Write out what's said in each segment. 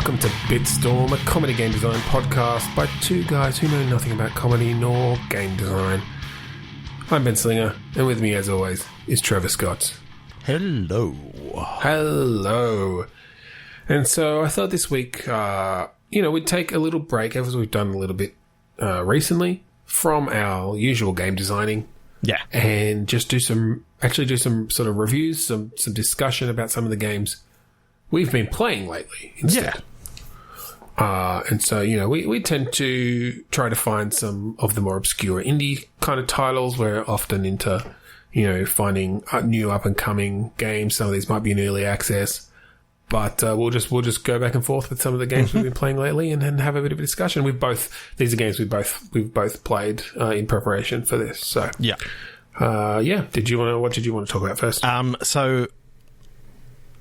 Welcome to Bitstorm, a comedy game design podcast by two guys who know nothing about comedy nor game design. I'm Ben Slinger, and with me as always is Trevor Scott. Hello. Hello. And so I thought this week, we'd take a little break, as we've done a little bit recently, from our usual game designing. Yeah. And just do some sort of reviews, some discussion about some of the games we've been playing lately instead. Yeah. And so, we tend to try to find some of the more obscure indie kind of titles. We're often into, finding new up-and-coming games. Some of these might be in early access. But we'll just go back and forth with some of the games we've been playing lately and have a bit of a discussion. These are games we've both played in preparation for this. So yeah. What did you want to talk about first? So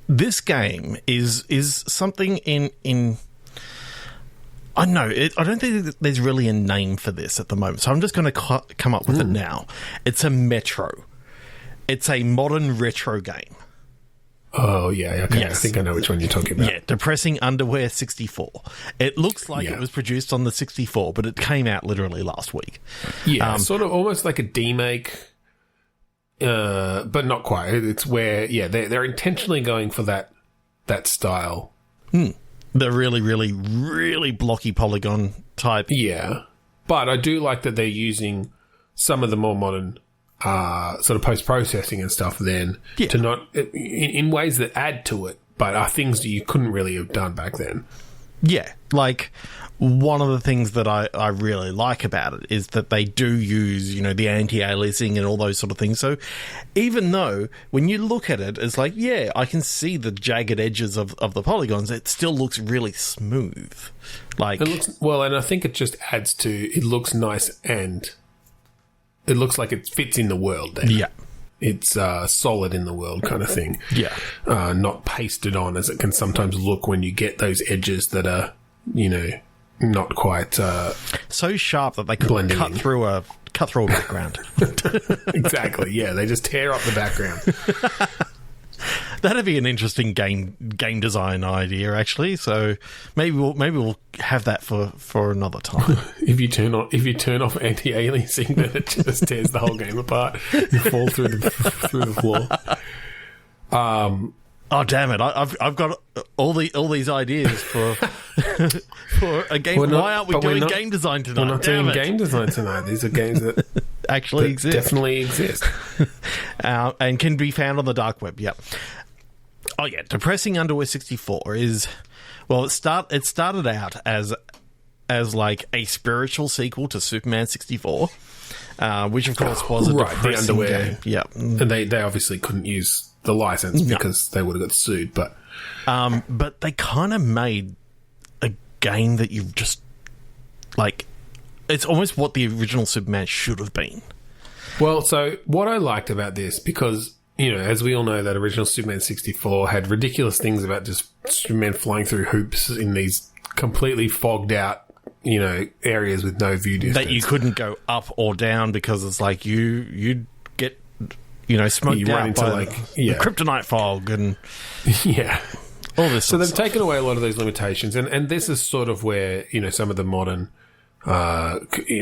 this game is something in I know I don't think there's really a name for this at the moment. So I'm just going to come up with it now. It's a Metro. It's a modern retro game. Oh, yeah, okay. Yes. I think I know which one you're talking about. Yeah, Depressing Underwear 64. It looks like it was produced on the 64, but it came out literally last week. Yeah, sort of almost like a demake, but not quite. It's where, they're intentionally going for that style. The really, really, really blocky polygon type. Yeah, but I do like that they're using some of the more modern sort of post-processing and stuff then to not in ways that add to it, but are things that you couldn't really have done back then. Yeah, like one of the things that I really like about it is that they do use, the anti-aliasing and all those sort of things. So even though when you look at it, it's like, yeah, I can see the jagged edges of the polygons, it still looks really smooth. Like it looks, and I think it just adds to, it looks nice and it looks like it fits in the world then. Yeah. It's solid in the world kind of thing. Yeah. Not pasted on as it can sometimes look when you get those edges that are, not quite so sharp that they could cut through a background. Exactly. Yeah, they just tear up the background. That'd be an interesting game design idea, actually. So maybe we'll have that for another time. If you turn off anti-aliasing, then it just tears the whole game apart. You fall through the floor. Oh damn it! I've got all these ideas for a game. Why aren't we doing game design tonight? We're not doing game design tonight. These are games that actually exist. Definitely exist, and can be found on the dark web. Yep. Oh yeah, Depressing Underwear 64 is it started out as like a spiritual sequel to Superman 64, which of course was a depressing game. Yeah, and they obviously couldn't use the license because they would have got sued. But they kind of made a game that you've just like. It's almost what the original Superman should have been. Well, so what I liked about this, because as we all know, that original Superman 64 had ridiculous things about just Superman flying through hoops in these completely fogged out, areas with no view distance. That you couldn't go up or down because it's like you'd get, smoked out by the kryptonite fog and all this. So they've taken away a lot of those limitations, and this is sort of where some of the modern. The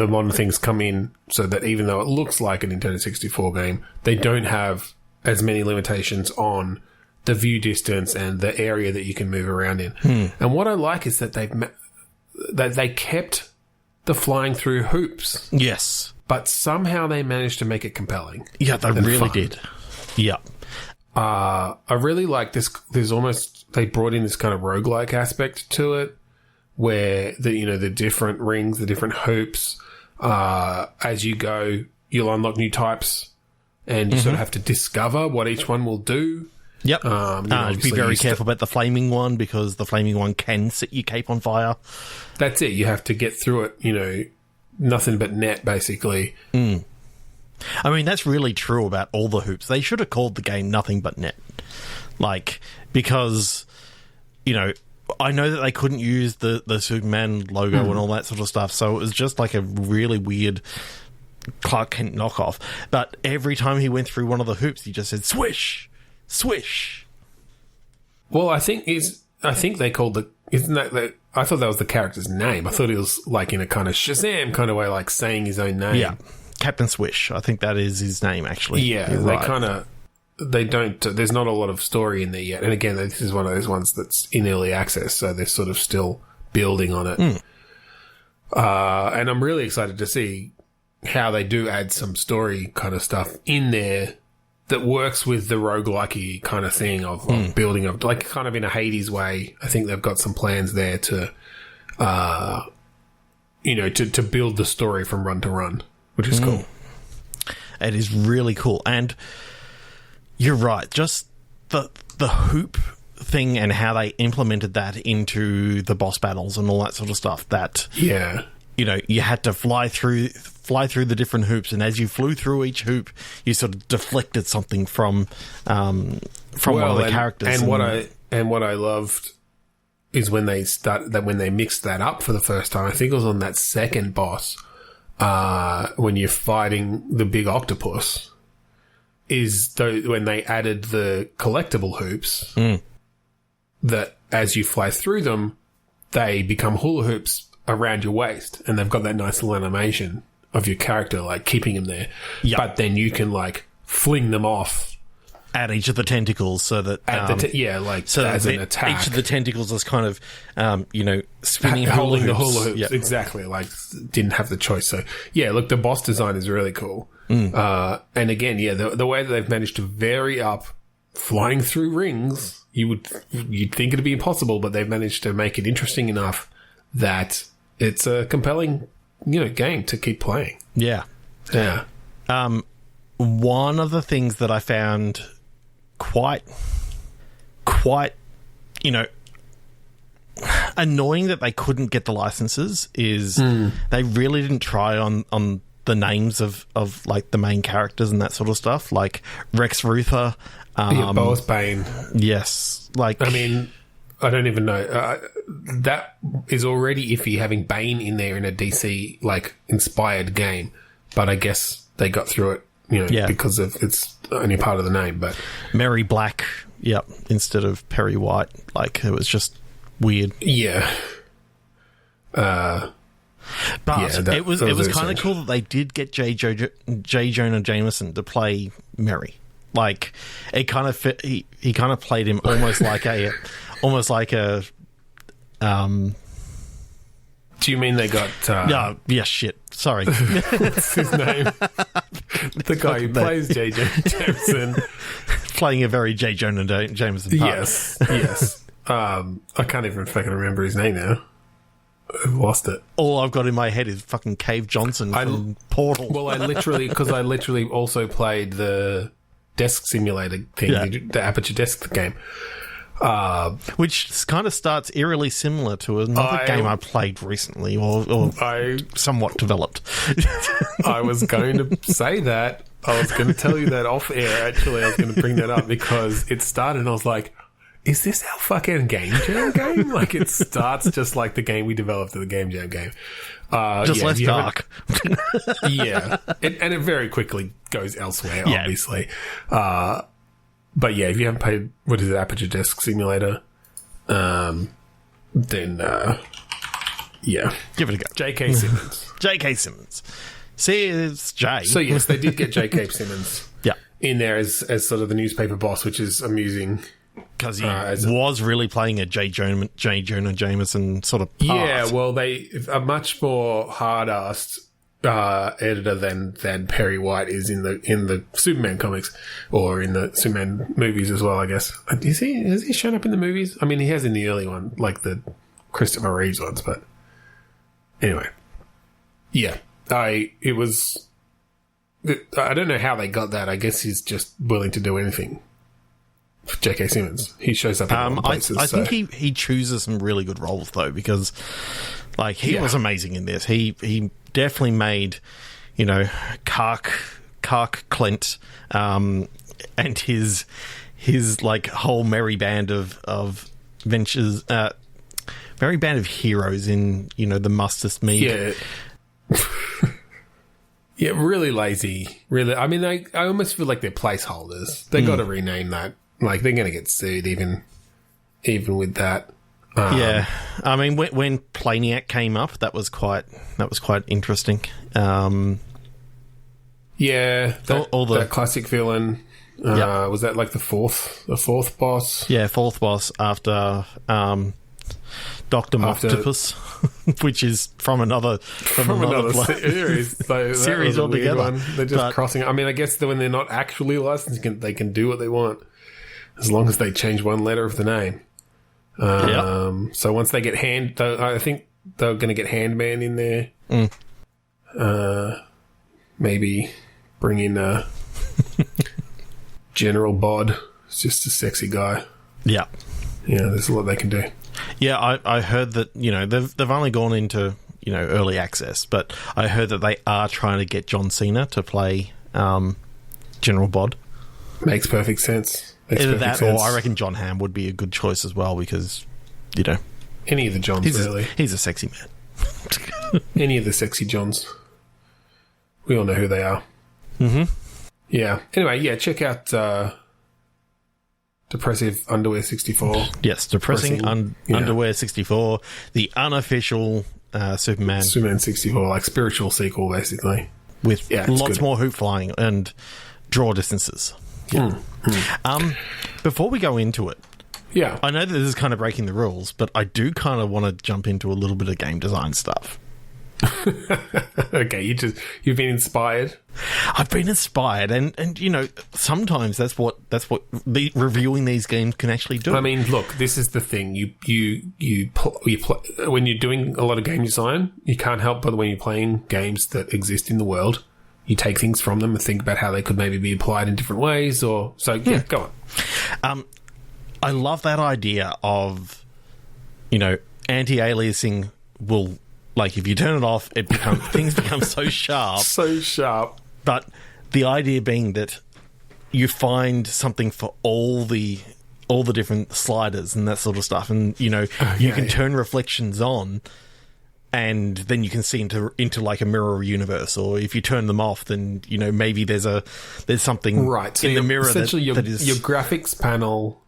modern things come in so that even though it looks like a Nintendo 64 game, they don't have as many limitations on the view distance and the area that you can move around in. And what I like is that they kept the flying through hoops. Yes. But somehow they managed to make it compelling. Yeah, they really did. Yeah. I really like this. They brought in this kind of roguelike aspect to it, where the different rings, the different hoops, as you go, you'll unlock new types, and you sort of have to discover what each one will do. Yep. Be very careful about the flaming one, because the flaming one can set your cape on fire. That's it. You have to get through it, nothing but net, basically. I mean, that's really true about all the hoops. They should have called the game Nothing But Net. Because, I know that they couldn't use the Superman logo and all that sort of stuff, so it was just like a really weird Clark Kent knockoff. But every time he went through one of the hoops, he just said, swish, swish. Well, I think I think they called isn't that I thought that was the character's name. I thought it was like in a kind of Shazam kind of way, like saying his own name. Yeah. Captain Swish. I think that is his name, actually. Yeah, You're right. they don't, there's not a lot of story in there yet. And again, this is one of those ones that's in early access, so they're sort of still building on it. And I'm really excited to see how they do add some story kind of stuff in there that works with the roguelike kind of thing of building up, like kind of in a Hades way. I think they've got some plans there to, to build the story from run to run, which is cool. It is really cool. And you're right. Just the hoop thing and how they implemented that into the boss battles and all that sort of stuff. That, you had to fly through the different hoops, and as you flew through each hoop, you sort of deflected something from one of the characters. And what I loved is when they mixed that up for the first time. I think it was on that second boss, when you're fighting the big octopus, when they added the collectible hoops, that as you fly through them, they become hula hoops around your waist, and they've got that nice little animation of your character, like, keeping them there. Yep. But then you can, like, fling them off at each of the tentacles, so that so as an attack. Each of the tentacles is kind of spinning, holding the hula hula hoops. Yep. Exactly, like, didn't have the choice. So yeah, look, the boss design is really cool. And again, the way that they've managed to vary up flying through rings, you'd think it'd be impossible, but they've managed to make it interesting enough that it's a compelling game to keep playing. Yeah. One of the things that I found quite annoying that they couldn't get the licenses is they really didn't try on the names of like the main characters and that sort of stuff, like Rex Ruther, Boris Bane. Yes, like, I mean, I don't even know. That is already iffy, having Bane in there in a DC like inspired game, but I guess they got through it, because of it's only part of the name. But Mary Black, instead of Perry White, like, it was just weird. Yeah. But it was kind of cool that they did get J. Jonah Jameson to play Mary. Like, it kind of fit. He kind of played him almost like a. Do you mean they got? Shit. Sorry. What's his name? The guy who plays J. Jonah Jameson, playing a very J. Jonah Jameson part. Yes. I can't even fucking remember his name now. I've lost it. All I've got in my head is fucking Cave Johnson from Portal. Well, I literally also played the desk simulator thing, the Aperture Desk game. Which kind of starts eerily similar to another game I played recently, or I somewhat developed. I was going to say that. I was going to tell you that off air, actually. I was going to bring that up because it started and I was like, is this our fucking Game Jam game? Like, it starts just like the game we developed in the Game Jam game. Just less dark. And it very quickly goes elsewhere, obviously. But yeah, if you haven't played, what is it, Aperture Desk Simulator, then, give it a go. J.K. Simmons. J.K. Simmons. See, it's J. So yes, they did get J.K. Simmons in there as sort of the newspaper boss, which is amusing. Because he was really playing a J. Jonah Jameson sort of part. Yeah, well, they a much more hard-assed editor than Perry White is in the Superman comics, or in the Superman movies as well, I guess. Has he shown up in the movies? I mean, he has in the early one, like the Christopher Reeves ones, but anyway. Yeah. I don't know how they got that. I guess he's just willing to do anything. J.K. Simmons. He shows up in all places. I think he chooses some really good roles, though, because like he was amazing in this. He definitely made, Kark Clint and his like whole merry band of ventures, merry band of heroes in the Mustest Mead. Yeah. Yeah, really lazy. Really, I mean, I almost feel like they're placeholders. They got to rename that. Like, they're going to get sued even even with that. Yeah, I mean, when Planiac came up, that was quite interesting. Yeah, that classic villain. Was that like the fourth boss? Yeah, fourth boss after Dr. Octopus, which is from another series. So series altogether. They're just crossing. I mean, I guess that when they're not actually licensed, they can do what they want as long as they change one letter of the name. So once they get I think they're going to get Handman in there. Maybe bring in General Bod. It's just a sexy guy. Yeah. Yeah, there's a lot they can do. Yeah, I heard that, they've only gone into, early access, but I heard that they are trying to get John Cena to play General Bod. Makes perfect sense. Either that or I reckon John Hamm would be a good choice as well because, any of the Johns, really. He's a sexy man. Any of the sexy Johns. We all know who they are. Mm-hmm. Yeah. Anyway, check out Depressive Underwear 64. Yes, Depressing Underwear 64, the unofficial Superman 64, like spiritual sequel, basically. With lots more hoop flying and draw distances. Yeah. Before we go into it, I know that this is kind of breaking the rules, but I do kind of want to jump into a little bit of game design stuff. Okay, you've been inspired. I've been inspired, and sometimes that's what reviewing these games can actually do. I mean, look, this is the thing. You play, when you're doing a lot of game design, you can't help but when you're playing games that exist in the world, you take things from them and think about how they could maybe be applied in different ways. Go on. I love that idea of anti-aliasing will. Like, if you turn it off, things become so sharp. So sharp. But the idea being that you find something for all the different sliders and that sort of stuff. And, you can turn reflections on and then you can see into like a mirror universe. Or if you turn them off, then, maybe there's something in the mirror essentially that is... Your graphics panel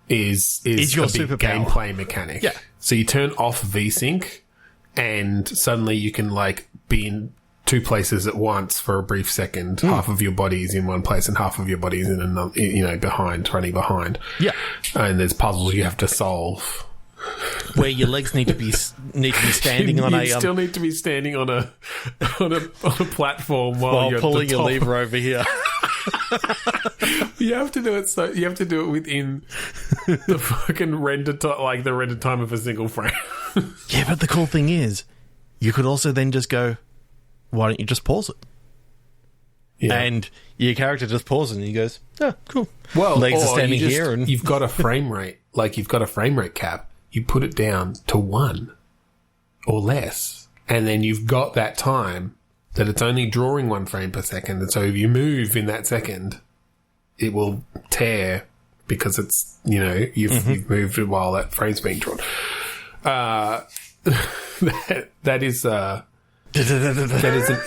is your a big superpower. Gameplay mechanic. Yeah. So you turn off VSync and suddenly you can be in two places at once for a brief second. Half of your body is in one place and half of your body is in another, running behind. Yeah. And there's puzzles you have to solve. Where your legs need to be standing on you still need to be standing on a platform while you're pulling at the top. your lever over here. You have to do it you have to do it within the fucking render time of a single frame. Yeah, but the cool thing is, you could also then just go, why don't you just pause it? Yeah. And your character just pauses and he goes, oh, cool. Well, legs are standing here, and you've got a frame rate, cap. You put it down to 1 or less, and then you've got that time that it's only drawing 1 frame per second, and so if you move in that second, it will tear because it's you've moved it while that frame's being drawn. That is an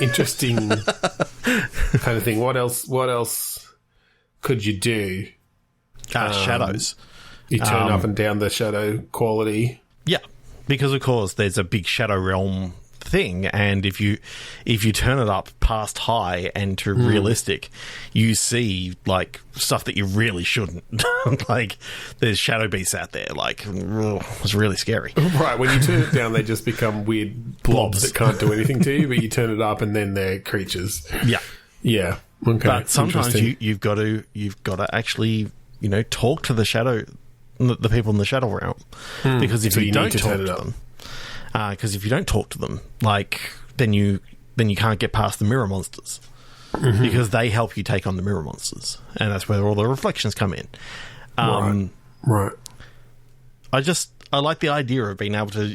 interesting kind of thing. What else could you do? Shadows. You turn up and down the shadow quality. Yeah, because of course there's a big Shadow Realm thing, and if you turn it up past high and to realistic, you see like stuff that you really shouldn't. Like there's shadow beasts out there, like it's really scary. Right, when you turn it down they just become weird blobs that can't do anything to you, but you turn it up and then they're creatures. Yeah. Okay. But sometimes you've got to actually talk to the people in the Shadow Realm, because if you don't talk to them. Because if you don't talk to them, then you can't get past the mirror monsters, because they help you take on the mirror monsters, and that's where all the reflections come in. Right. I like the idea of being able to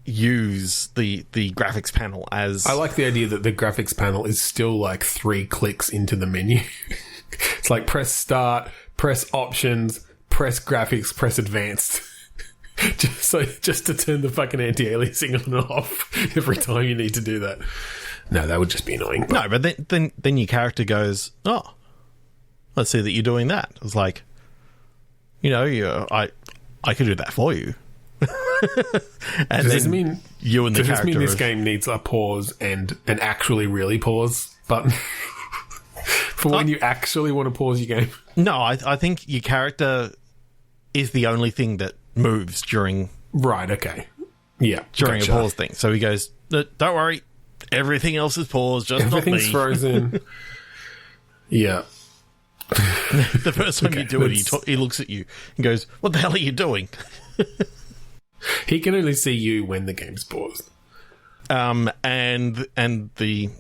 use the graphics panel as... I like the idea that the graphics panel is still like 3 clicks into the menu. It's like press start, press options, press graphics, press advanced. Just to turn the fucking anti-aliasing on and off every time you need to do that. No, that would just be annoying. No, but then your character goes, oh, let's see that you're doing that. It's like, I could do that for you. And does this mean this are... game needs a pause and an actually really pause button for when you actually want to pause your game? No, I think your character is the only thing that moves during... Right, okay. Yeah. During a pause thing. So he goes, don't worry, everything else is paused, just everything's not me. frozen. Yeah. The first time you do it, he looks at you and goes, what the hell are you doing? He can only see you when the game's paused. And the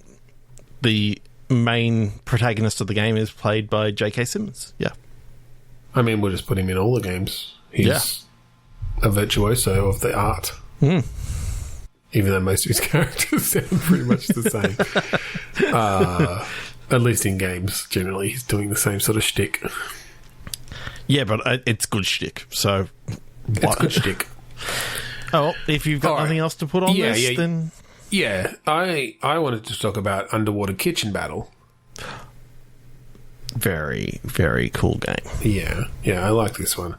main protagonist of the game is played by J.K. Simmons. Yeah. I mean, we'll just put him in all the games. He's a virtuoso of the art. Mm. Even though most of his characters sound pretty much the same. At least in games, generally, he's doing the same sort of shtick. Yeah, but it's good shtick, so... It's good shtick. Oh, if you've got nothing else to put on this, then... Yeah, I wanted to talk about Underwater Kitchen Battle. Very, very cool game. Yeah, I like this one.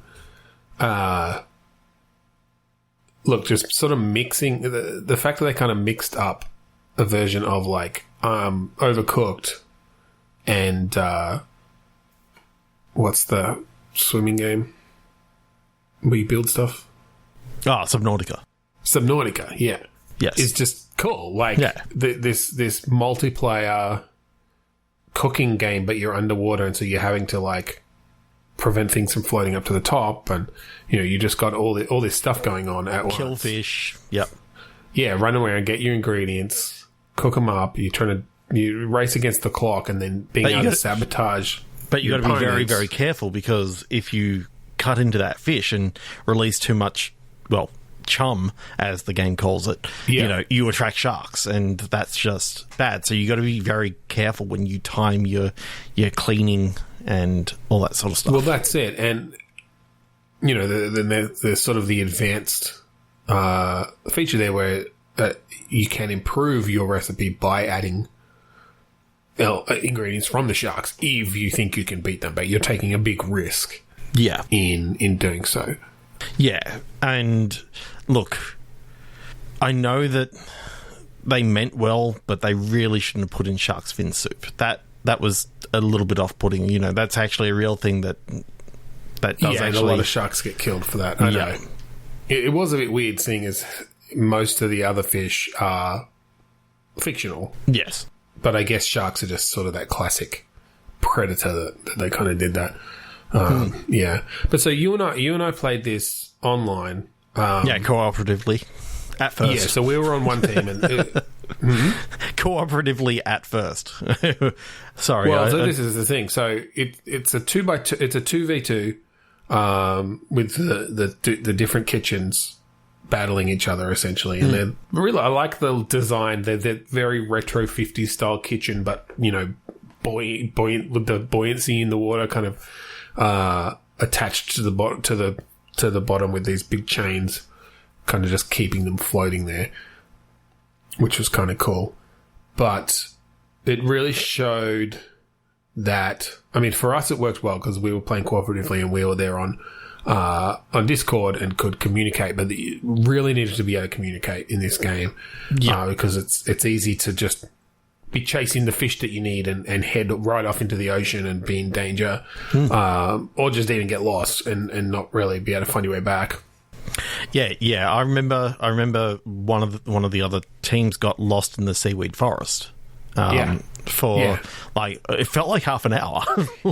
Look, just sort of mixing... The fact that they kind of mixed up a version of, like, Overcooked and... what's the swimming game where you build stuff? Subnautica. Subnautica, yeah. Yes. It's just cool. Like, this multiplayer cooking game, but you're underwater, and so you're having to, like, prevent things from floating up to the top, and, you just got all this stuff going on at once. Kill fish. Yep. Yeah, run around, get your ingredients, cook them up, you race against the clock, and then being able to sabotage. But you got to be very, very careful, because if you cut into that fish and release too much, chum, as the game calls it, you attract sharks, and that's just bad. So you got to be very careful when you time your cleaning and all that sort of stuff. Well, that's it. And, then there's sort of the advanced feature there where you can improve your recipe by adding ingredients from the sharks if you think you can beat them, but you're taking a big risk in doing so. Yeah, and look, I know that they meant well, but they really shouldn't have put in shark's fin soup. That was a little bit off-putting. That's actually a real thing that does actually... a lot of sharks get killed for that. I know. It was a bit weird, seeing as most of the other fish are fictional. Yes. But I guess sharks are just sort of that classic predator that they kind of did that. Yeah. But so you and I played this online. Cooperatively at first. Yeah, so we were on one team and cooperatively at first. Sorry. Well, so this is the thing. So it's a 2x2. It's a 2v2 with the different kitchens battling each other essentially, and they're really, I like the design. They're very retro 50s style kitchen, but buoyant with the buoyancy in the water, kind of attached to the bottom with these big chains, kind of just keeping them floating there, which was kind of cool. But it really showed that, I mean, for us it worked well because we were playing cooperatively and we were there on Discord and could communicate, but you really needed to be able to communicate in this game, because it's easy to just be chasing the fish that you need and head right off into the ocean and be in danger, or just even get lost and not really be able to find your way back. Yeah. I remember one of the other teams got lost in the seaweed forest. Like, it felt like half an hour.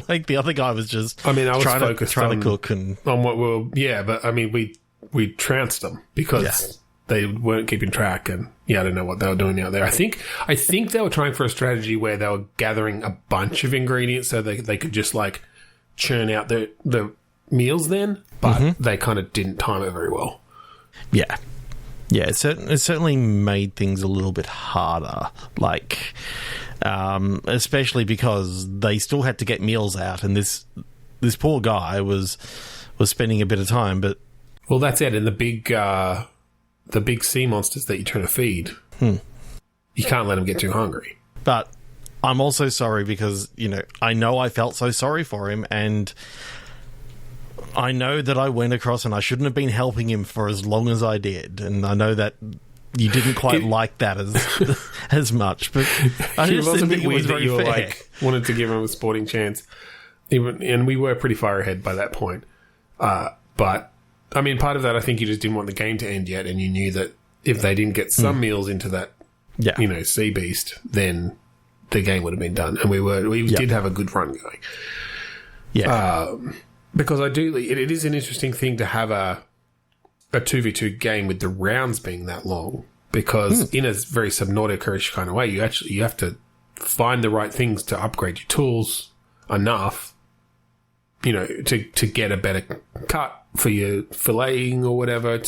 Like, the other guy was just, I mean, I was trying focused to cook and on what but I mean, we trounced them because they weren't keeping track, and I don't know what they were doing out there. I think they were trying for a strategy where they were gathering a bunch of ingredients so they could just like churn out the meals then, but they kind of didn't time it very well. Yeah, it certainly made things a little bit harder, like, especially because they still had to get meals out, and this poor guy was spending a bit of time. But well, that's it. And the big sea monsters that you're trying to feed, you can't let them get too hungry. But I'm also sorry because I know I felt so sorry for him, and I know that I went across and I shouldn't have been helping him for as long as I did, and I know that you didn't quite like that as much, but I just didn't think it was very fair. Like, wanted to give him a sporting chance, and we were pretty far ahead by that point. But I mean, part of that, I think you just didn't want the game to end yet, and you knew that if they didn't get some meals into that, sea beast, then the game would have been done. And we did have a good run going. Yeah. Because it is an interesting thing to have a 2v2 game with the rounds being that long, because in a very Subnautica-ish kind of way, you have to find the right things to upgrade your tools enough, to get a better cut for your filleting or whatever.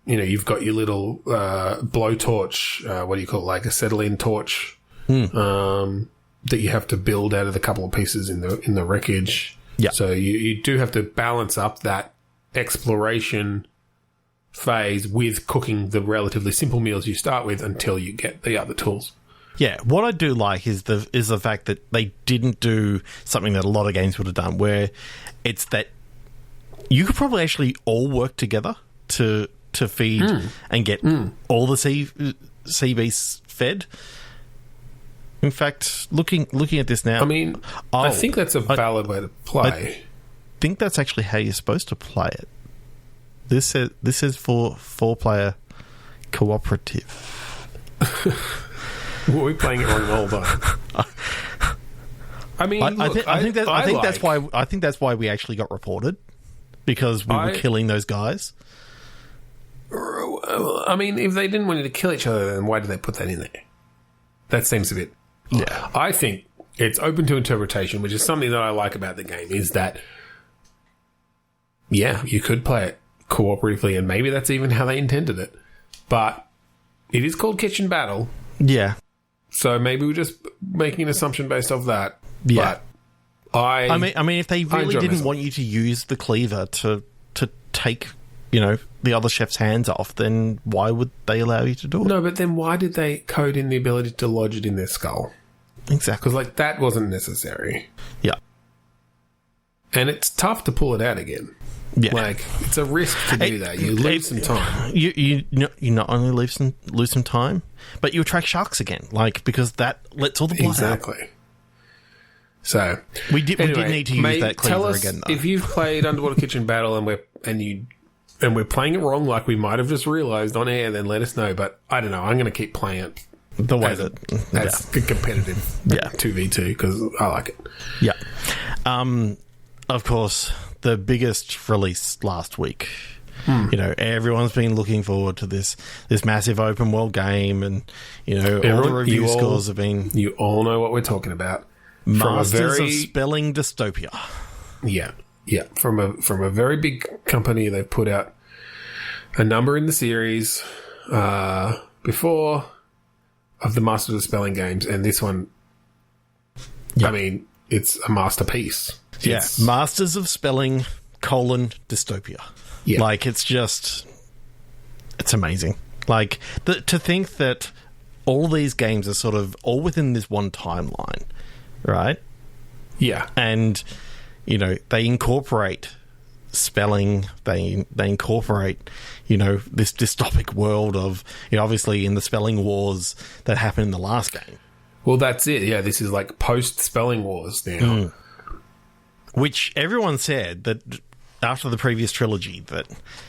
You've got your little blowtorch, what do you call it, like acetylene torch, that you have to build out of the couple of pieces in the wreckage. Yeah. So you do have to balance up that exploration phase with cooking the relatively simple meals you start with until you get the other tools. Yeah, what I do like is the fact that they didn't do something that a lot of games would have done, where it's that you could probably actually all work together to feed and get all the sea beasts fed. In fact, looking at this now, I mean, I think that's a valid way to play. I think that's actually how you're supposed to play it. This is for 4-player cooperative. Were we playing it wrong the whole time? I mean, I think that's why we actually got reported, because we were killing those guys. I mean, if they didn't want you to kill each other, then why did they put that in there? That seems a bit... Yeah. I think it's open to interpretation, which is something that I like about the game, is that, you could play it cooperatively, and maybe that's even how they intended it. But it is called Kitchen Battle. Yeah. So maybe we're just making an assumption based off that. Yeah. But I mean, if they really didn't want you to use the cleaver to take, the other chef's hands off, then why would they allow you to do it? No, but then why did they code in the ability to lodge it in their skull? Exactly. Because, that wasn't necessary. Yeah. And it's tough to pull it out again. Yeah. It's a risk to do that. You lose some time. You not only lose some time, but you attract sharks again. Because that lets all the blood out. Exactly. So we did need to use that cleaver again, though. If you've played Underwater Kitchen Battle and we're playing it wrong, like we might have just realised on air, then let us know. But I don't know. I'm going to keep playing it the way that's competitive 2v2, because I like it. Yeah. Of course, the biggest release last week. Everyone's been looking forward to this massive open world game, and all the review scores have been. You all know what we're talking about. Masters of Spelling Dystopia. Yeah. Yeah, from a very big company. They've put out a number in the series before of the Masters of Spelling games, and this one, I mean, it's a masterpiece. Masters of Spelling, Dystopia. Yeah. It's amazing. To think that all these games are sort of all within this one timeline, right? Yeah. And... they incorporate spelling. They incorporate, this dystopic world of, obviously in the spelling wars that happened in the last game. Well, that's it. Yeah, this is post spelling wars now. Which everyone said that after the previous trilogy that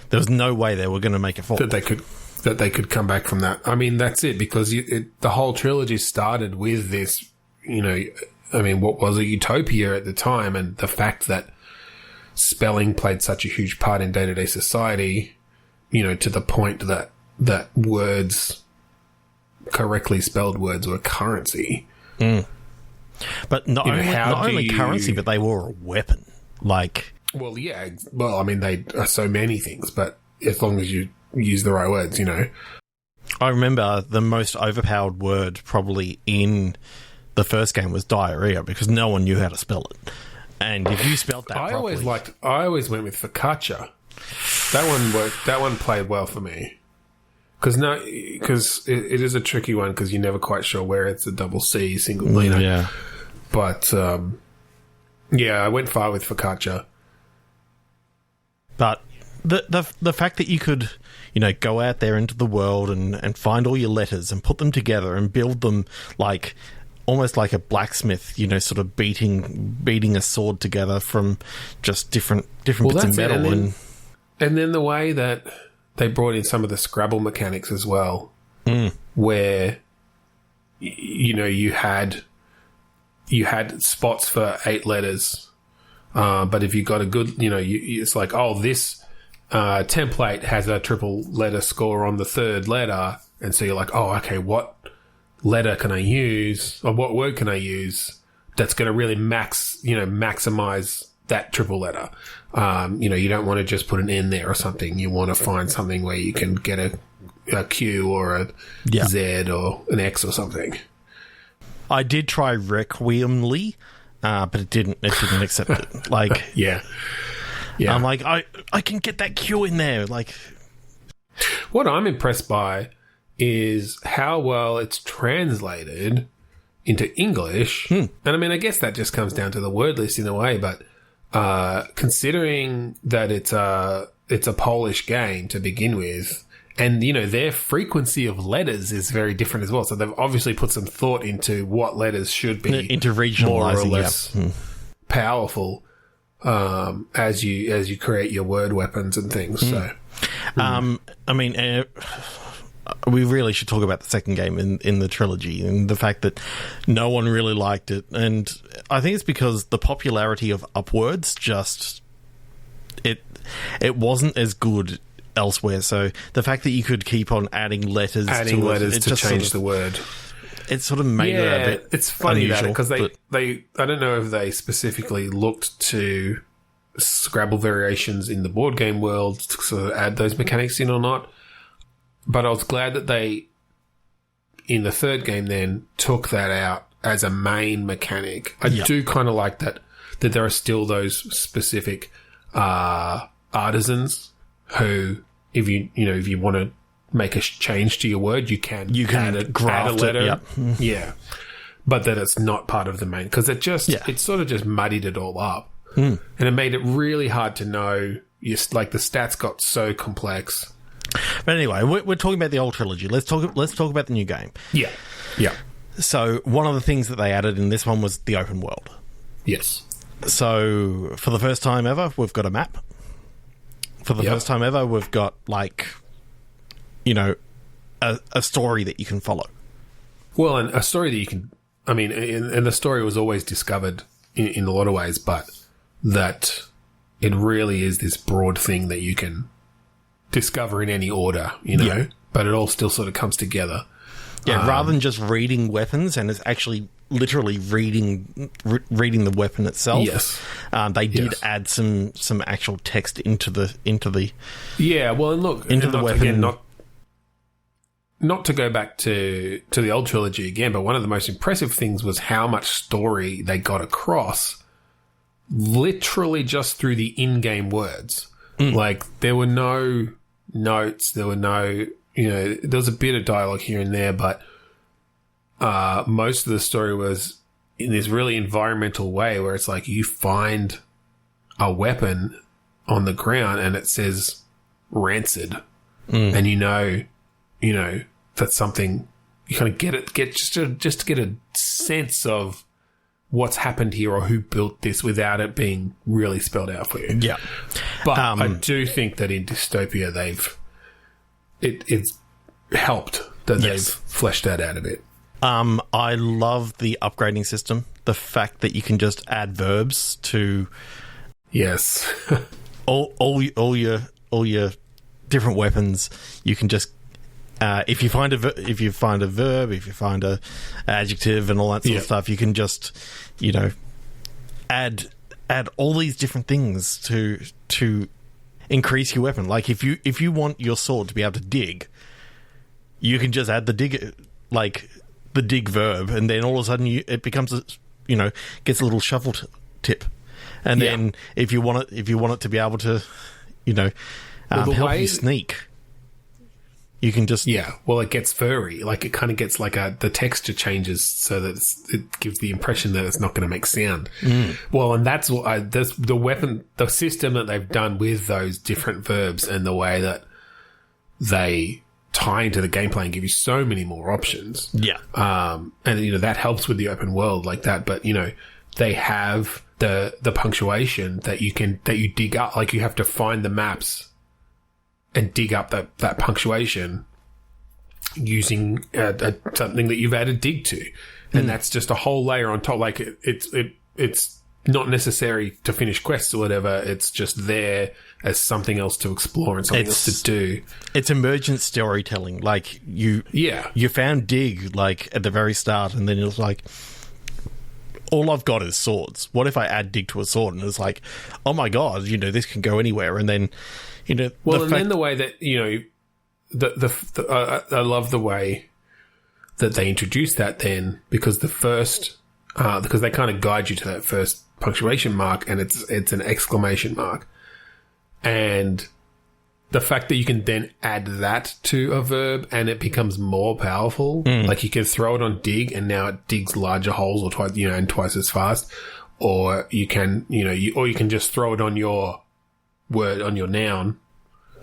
there was no way they were going to make it forward. That they could come back from that. I mean, that's it, because the whole trilogy started with this, what was a utopia at the time, and the fact that spelling played such a huge part in day-to-day society, to the point that words, correctly spelled words, were currency. But not only currency, but they were a weapon. Well, yeah. Well, I mean, they are so many things, but as long as you use the right words, I remember the most overpowered word probably in the first game was diarrhea, because no one knew how to spell it. And if you spelled that properly... I always went with focaccia. That one worked. That one played well for me. Because it is a tricky one, because you're never quite sure where it's a double C, single, Yeah. But, I went far with focaccia. But the fact that you could, go out there into the world and find all your letters and put them together and build them like almost like a blacksmith, sort of beating a sword together from just different bits of metal. And then the way that they brought in some of the Scrabble mechanics as well, where you had spots for 8 letters, but if you got a good, it's like, this template has a triple letter score on the 3rd letter, and so you're like, okay, what letter can I use, or what word can I use that's going to really maximize that triple letter? You don't want to just put an N there or something. You want to find something where you can get a Q or a Z or an X or something. I did try Requiemly, but it didn't accept it. Like, yeah. I'm like, I can get that Q in there. Like, what I'm impressed by is how well it's translated into English. And I mean, I guess that just comes down to the word list in a way, but considering that it's a Polish game to begin with, and their frequency of letters is very different as well, so they've obviously put some thought into what letters should be into regionalizing, more or less powerful as you create your word weapons and things. So I mean, we really should talk about the second game in the trilogy and the fact that no one really liked it. And I think it's because the popularity of Upwards it wasn't as good elsewhere. So the fact that you could keep on adding letters to change the word, it sort of made it a bit it's funny unusual, because they I don't know if they specifically looked to Scrabble variations in the board game world to sort of add those mechanics in or not. But I was glad that they, in the 3rd game then, took that out as a main mechanic. I do kind of like that there are still those specific artisans who, if you want to make a change to your word, you can add a letter. Yeah. But that it's not part of the main, because it sort of just muddied it all up. And it made it really hard to know. Like, the stats got so complex. But anyway, we're talking about the old trilogy. Let's talk about the new game. Yeah. So one of the things that they added in this one was the open world. Yes. So for the first time ever, we've got a map. For the first time ever, we've got a story that you can follow. Well, and a story that you can. I mean, and the story was always discovered in a lot of ways, but that it really is this broad thing that you can discover in any order, but it all still sort of comes together. Yeah, rather than just reading weapons, and it's actually literally reading the weapon itself. Yes, they did add some actual text into the yeah. Well, and look, into the weapon. Again, not to go back to the old trilogy again, but one of the most impressive things was how much story they got across, literally just through the in-game words. Like, there were no notes, there were no, there was a bit of dialogue here and there, but most of the story was in this really environmental way where it's like you find a weapon on the ground and it says rancid, and that's something you kind of get just to get a sense of what's happened here or who built this without it being really spelled out for you. Yeah. But I do think that in Dystopia it's helped that they've fleshed that out a bit. I love the upgrading system. The fact that you can just add verbs to all your different weapons. You can just if you find a verb, if you find a adjective and all that sort of stuff, you can just add all these different things to increase your weapon. Like if you want your sword to be able to dig, you can just add the dig verb, and then all of a sudden it becomes gets a little shuffle tip, and then if you want it to be able to help you sneak. You can just well, it gets furry. Like it kind of gets like the texture changes so that it gives the impression that it's not going to make sound. Well, and that's what the system that they've done with those different verbs and the way that they tie into the gameplay and give you so many more options. Yeah. And that helps with the open world like that. But they have the punctuation that you dig up. Like you have to find the maps and dig up that punctuation using something that you've added dig to, and that's just a whole layer on top. Like it's not necessary to finish quests or whatever. It's just there as something else to explore and something else to do. It's emergent storytelling. Like you found dig like at the very start, and then it was like, all I've got is swords. What if I add dig to a sword? And it's like, oh my god, this can go anywhere. And then, then the way that I love the way that they introduce that. Then because because they kind of guide you to that first punctuation mark, and it's an exclamation mark, and the fact that you can then add that to a verb and it becomes more powerful. Like you can throw it on dig and now it digs larger holes or twice, and twice as fast. Or you can, or you can just throw it on your word, on your noun.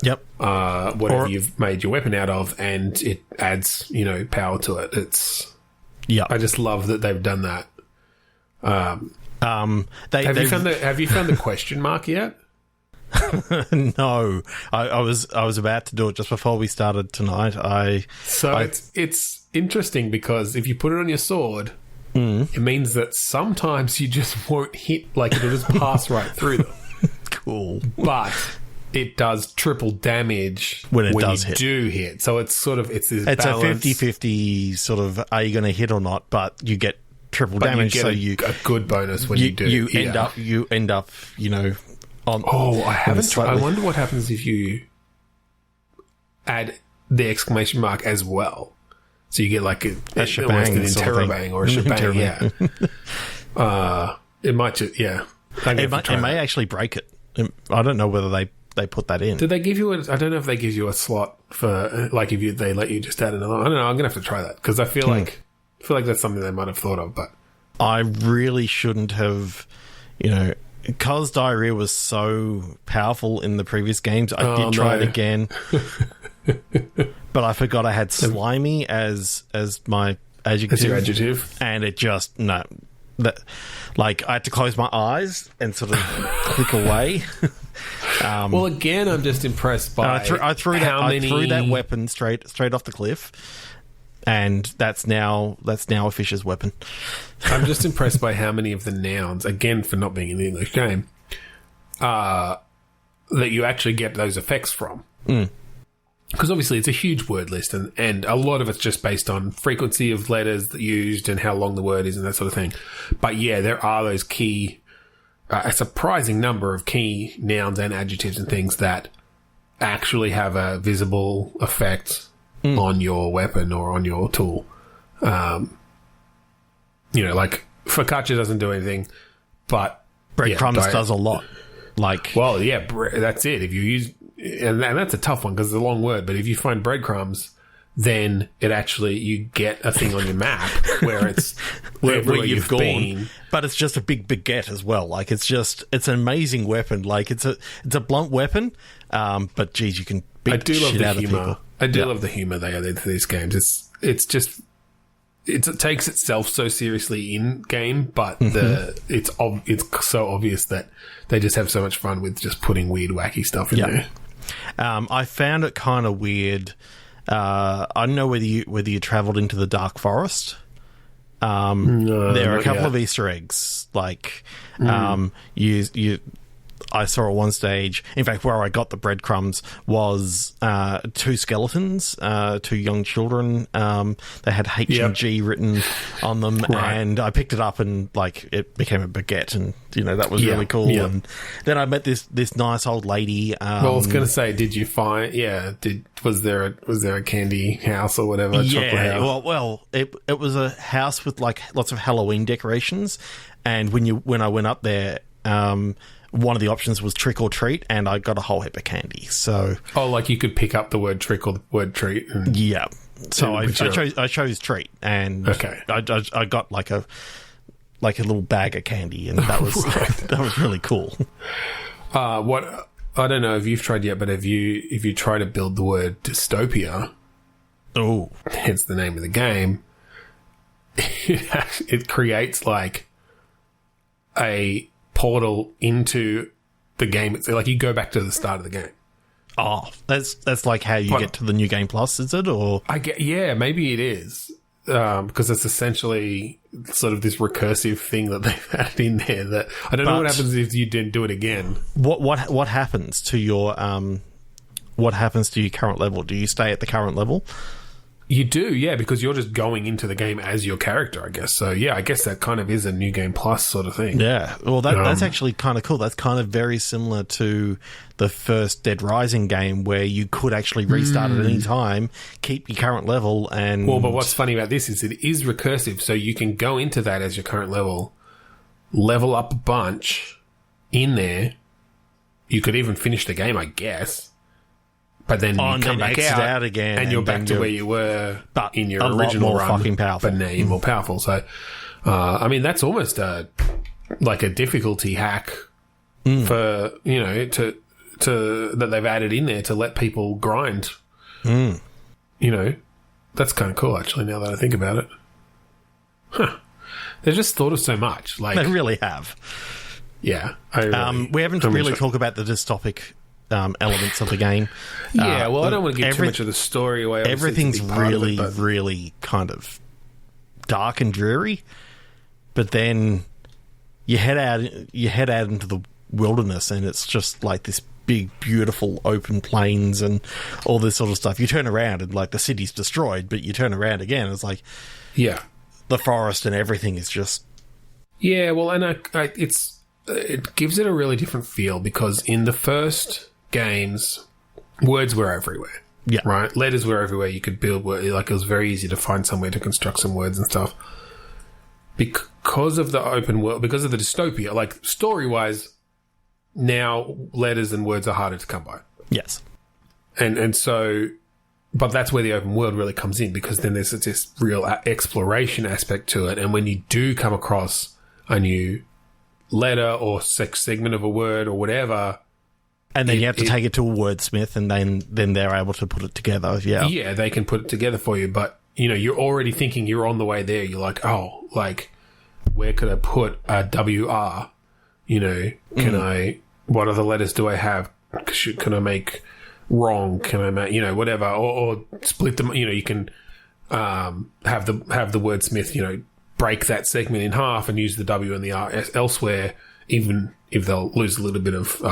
Yep. Whatever you've made your weapon out of, and it adds, power to it. I just love that they've done that. Have you found the question mark yet? No, I was about to do it just before we started tonight. It's interesting because if you put it on your sword, it means that sometimes you just won't hit, like it'll just pass right through them. Cool, but it does triple damage when you do hit. So it's sort of it's a 50-50 sort of, are you going to hit or not? But you get triple damage, so you a good bonus when you do. You end up I haven't tried. I wonder what happens if you add the exclamation mark as well. So you get like a shebang, an interrobang or a shebang. It might just It may actually break it. I don't know whether they put that in. Did they give you I don't know if they give you a slot for like if they let you just add another. I don't know. I'm gonna have to try that because I feel like that's something they might have thought of. But I really shouldn't have. Because diarrhea was so powerful in the previous games, I did try it again. But I forgot I had slimy as my adjective. As your adjective. And it just, I had to close my eyes and sort of click away. Well, again, I'm just impressed by I threw that weapon straight off the cliff. And that's now a fisher's weapon. I'm just impressed by how many of the nouns, again for not being in the English game, that you actually get those effects from. Because obviously it's a huge word list, and a lot of it's just based on frequency of letters used and how long the word is and that sort of thing. But yeah, there are those key, a surprising number of key nouns and adjectives and things that actually have a visible effect on your weapon or on your tool. Like focaccia doesn't do anything, but breadcrumbs does a lot. That's it. If you use, and that's a tough one because it's a long word, but if you find breadcrumbs, then you get a thing on your map where it's where you've gone. But it's just a big baguette as well. Like it's an amazing weapon. Like it's a blunt weapon, but geez, you can beat shit out of people. I do love the humor they add into these games. It takes itself so seriously in game, but it's so obvious that they just have so much fun with just putting weird, wacky stuff in there. I found it kind of weird. I don't know whether you travelled into the dark forest. There are a couple of Easter eggs. Like I saw at one stage, in fact, where I got the breadcrumbs was two skeletons, two young children. They had H&G written on them, and I picked it up and it became a baguette, and that was really cool. Yeah. And then I met this nice old lady. I was going to say, did you find? Yeah, was there a candy house or whatever? Chocolate house? Well, it was a house with lots of Halloween decorations, and when I went up there. one of the options was trick or treat, and I got a whole heap of candy. So, like you could pick up the word trick or the word treat. And, yeah. So I chose treat, and I got like a little bag of candy, and that was that was really cool. What I don't know if you've tried yet, but if you try to build the word Dystopia, hence the name of the game, it creates like a portal into the game. It's like you go back to the start of the game. Oh, that's like how you get to the New Game Plus, is it? Or maybe it is, because it's essentially sort of this recursive thing that they've added in there. That I don't know what happens if you didn't do it again. What happens to your current level? Do you stay at the current level? You do, yeah, because you're just going into the game as your character, I guess. So, yeah, I guess that kind of is a New Game Plus sort of thing. Yeah, well, that's actually kind of cool. That's kind of very similar to the first Dead Rising game, where you could actually restart at any time, keep your current level, and... Well, but what's funny about this is it is recursive, so you can go into that as your current level up a bunch in there. You could even finish the game, I guess. But then you come back out again, and you're back to where you were in your original run. Fucking powerful. But now you're more powerful. So, I mean, that's almost like a difficulty hack for to that they've added in there to let people grind. That's kind of cool, actually. Now that I think about it, they've just thought of so much. Like they really have. Yeah, we haven't really talked about the dystopic elements of the game. Yeah, well, I don't want to give too much of the story away. Everything's really, really kind of dark and dreary. But then you head out into the wilderness, and it's just like this big, beautiful open plains and all this sort of stuff. You turn around and like the city's destroyed, but you turn around again, it's like the forest and everything is just well, and it gives it a really different feel, because in the first games, words were everywhere. Yeah. Right? Letters were everywhere. You could build words. Like, it was very easy to find somewhere to construct some words and stuff. Because of the open world, because of the dystopia, like, story-wise, now letters and words are harder to come by. Yes. And so... But that's where the open world really comes in, because then there's this real exploration aspect to it. And when you do come across a new letter or segment of a word or whatever... And then you have to take it to a wordsmith, and then they're able to put it together. Yeah. Yeah, they can put it together for you. But, you're already thinking you're on the way there. You're like, where could I put a WR? What other letters do I have? Can I make wrong? Can I make, whatever? Or split them, you can have the wordsmith, break that segment in half and use the W and the R elsewhere, even if they'll lose a little bit of...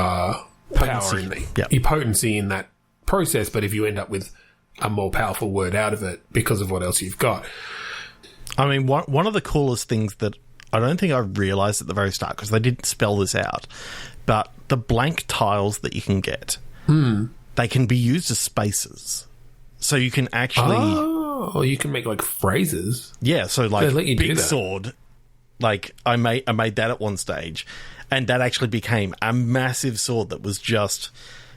power in your potency in that process, but if you end up with a more powerful word out of it because of what else you've got. I mean, one of the coolest things that I don't think I realised at the very start, because they didn't spell this out, but the blank tiles that you can get, they can be used as spaces. So you can actually... Oh, you can make, like, phrases. Yeah, so, like, big sword, like, I made that at one stage, and that actually became a massive sword that was just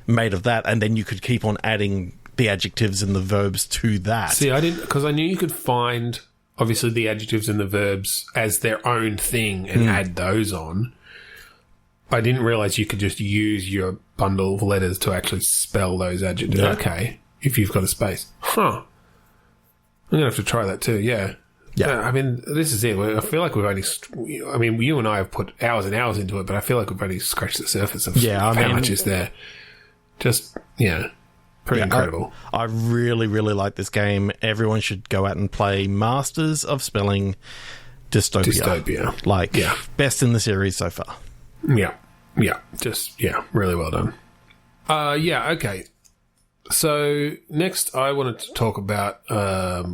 made of that, and then you could keep on adding the adjectives and the verbs to that. See, I didn't, because I knew you could find, obviously, the adjectives and the verbs as their own thing and add those on. I didn't realise you could just use your bundle of letters to actually spell those adjectives. Yeah. Okay, if you've got a space. Huh. I'm going to have to try that too, yeah. Yeah, I mean, this is it. I feel like we've only... I mean, you and I have put hours and hours into it, but I feel like we've only scratched the surface of how much is there. Just, pretty incredible. I really, really like this game. Everyone should go out and play Masters of Spelling Dystopia. Best in the series so far. Yeah. Just, really well done. Okay. So, next I wanted to talk about a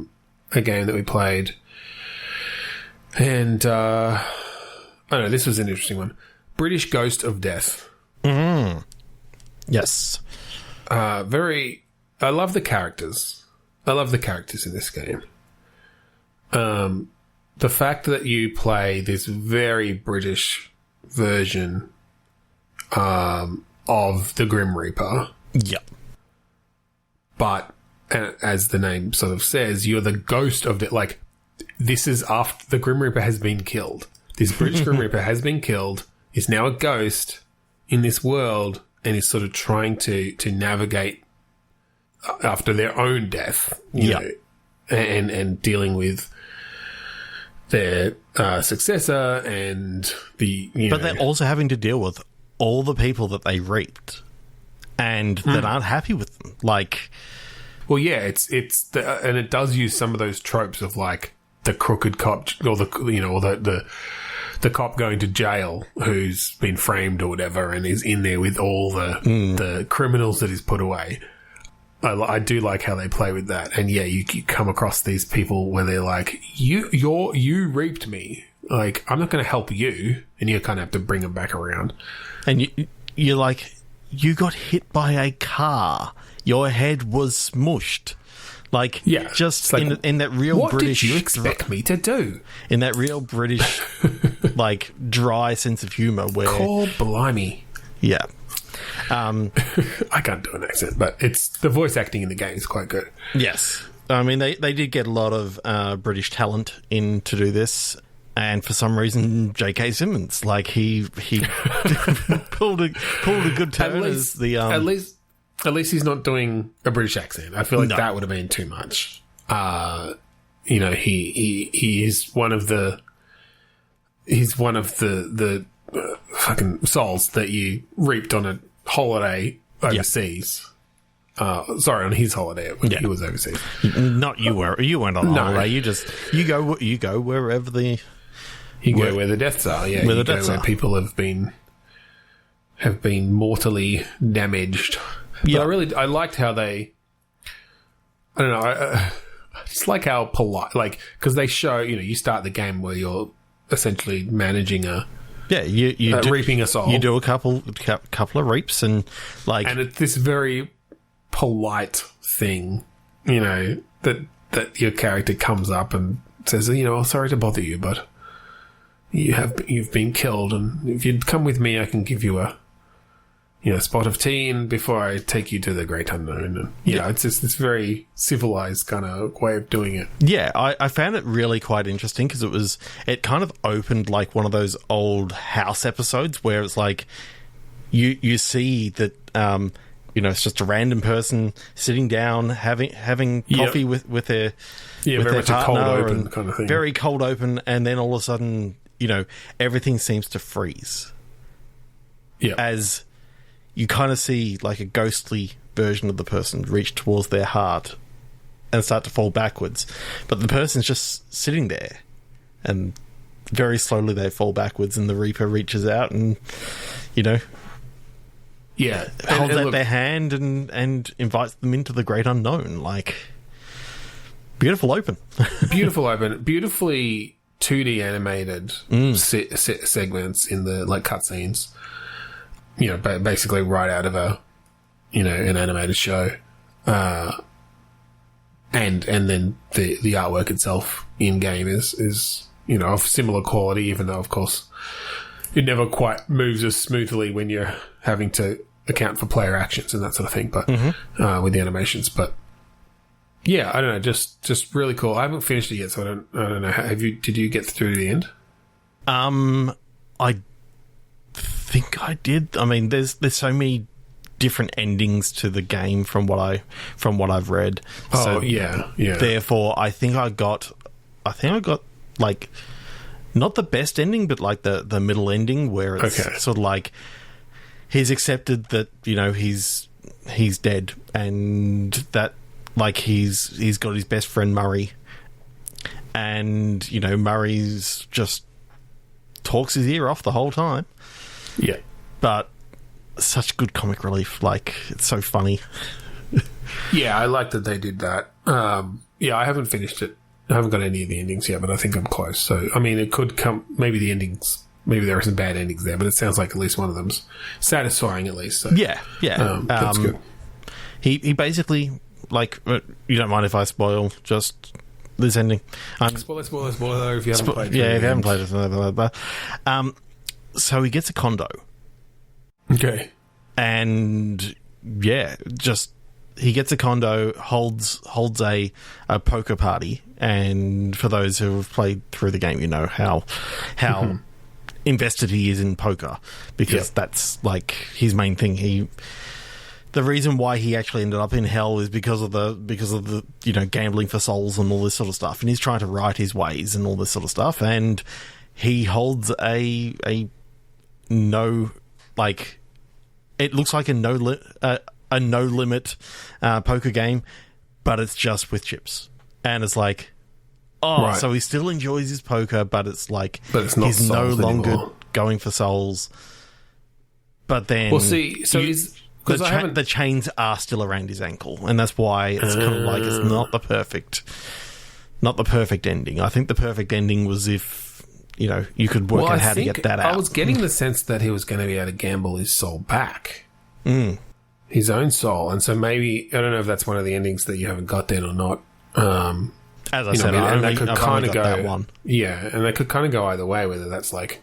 game that we played. And, I don't know, this was an interesting one. British Ghost of Death. Yes. I love the characters. I love the characters in this game. The fact that you play this very British version of the Grim Reaper. Yep. But as the name sort of says, you're the ghost of it. Like, this is after the Grim Reaper has been killed. This British Grim Reaper has been killed, is now a ghost in this world, and is sort of trying to navigate after their own death, you know, and dealing with their successor and But they're also having to deal with all the people that they reaped and that aren't happy with them. Like, well, yeah, and it does use some of those tropes of like the crooked cop or the cop going to jail who's been framed or whatever and is in there with all the criminals that he's put away. I do like how they play with that. And yeah, you come across these people where they're like, you reaped me. Like, I'm not going to help you. And you kind of have to bring them back around. And you're like, you got hit by a car. Your head was smushed. Like, yeah, just like, in that real what British... What did you expect me to do? In that real British, like, dry sense of humour where... Call blimey. Yeah. I can't do an accent, but the voice acting in the game is quite good. Yes. I mean, they did get a lot of British talent in to do this, and for some reason, J.K. Simmons, like, he pulled a good turn as the... At least he's not doing a British accent. I feel like that would have been too much. You know, he is one of the... He's one of the fucking souls that you reaped on a holiday overseas. Sorry, on his holiday when he was overseas. Not you were. You weren't on holiday. You go wherever the... You go where the deaths are. Yeah, where you the go deaths where are. people have been mortally damaged. Yeah, But I liked how they... I don't know. I just like how polite... Like, because they show, you start the game where you're essentially managing you reaping a soul. You do a couple of reaps and like... And it's this very polite thing, that your character comes up and says, oh, sorry to bother you, but you've been killed, and if you'd come with me, I can give you a spot of tea, and before I take you to the great unknown. And, it's just this very civilized kind of way of doing it. Yeah, I found it really quite interesting because it kind of opened like one of those old House episodes where it's like you see that it's just a random person sitting down having coffee with their very partner, cold open kind of thing. Very cold open, and then all of a sudden everything seems to freeze. Yeah, as you kind of see like a ghostly version of the person reach towards their heart and start to fall backwards. But the person's just sitting there, and very slowly they fall backwards, and the Reaper reaches out and, holds out their hand and invites them into the great unknown. Like, beautiful open. Beautiful open. Beautifully 2D animated segments in the, like, cutscenes. Basically right out of an animated show. And then the artwork itself in game is of similar quality, even though, of course, it never quite moves as smoothly when you're having to account for player actions and that sort of thing, but with the animations. But yeah, I don't know, just really cool. I haven't finished it yet, so I don't know. Did you get through to the end? I think I did. I mean, there's so many different endings to the game from what I've read. Oh, so yeah. Therefore, I think I got like not the best ending, but like the middle ending where it's sort of like he's accepted that he's dead, and that like he's got his best friend Murray, and Murray's just talks his ear off the whole time. Yeah. But such good comic relief. Like, it's so funny. Yeah, I like that they did that. I haven't finished it. I haven't got any of the endings yet, but I think I'm close. So, I mean, it could come... Maybe the endings... Maybe there are some bad endings there, but it sounds like at least one of them's satisfying at least. So, yeah. That's good. He basically... Like, you don't mind if I spoil just this ending? Spoiler if you haven't played it. Yeah, if you haven't played it. So he gets a condo, Okay. And yeah, just he gets a condo, holds a poker party, and for those who have played through the game, you know how invested he is in poker, because that's like his main thing. The reason why he actually ended up in hell is because of the gambling for souls and all this sort of stuff, and he's trying to right his ways and all this sort of stuff, and he holds a no, like, it looks like a no limit poker game, but it's just with chips, and it's like, so he still enjoys his poker, but it's like, it's not he's no longer anymore. going for souls. But then, well, see, so he's the chains are still around his ankle, and that's why it's kind of like it's not the perfect ending. I think the perfect ending was if you could work out how to get that out. I was getting the sense that he was going to be able to gamble his soul back, his own soul, and so maybe I don't know if that's one of the endings that you haven't got there or not. As I said, I've only got that one. Yeah, and they could kind of go either way, whether that's like,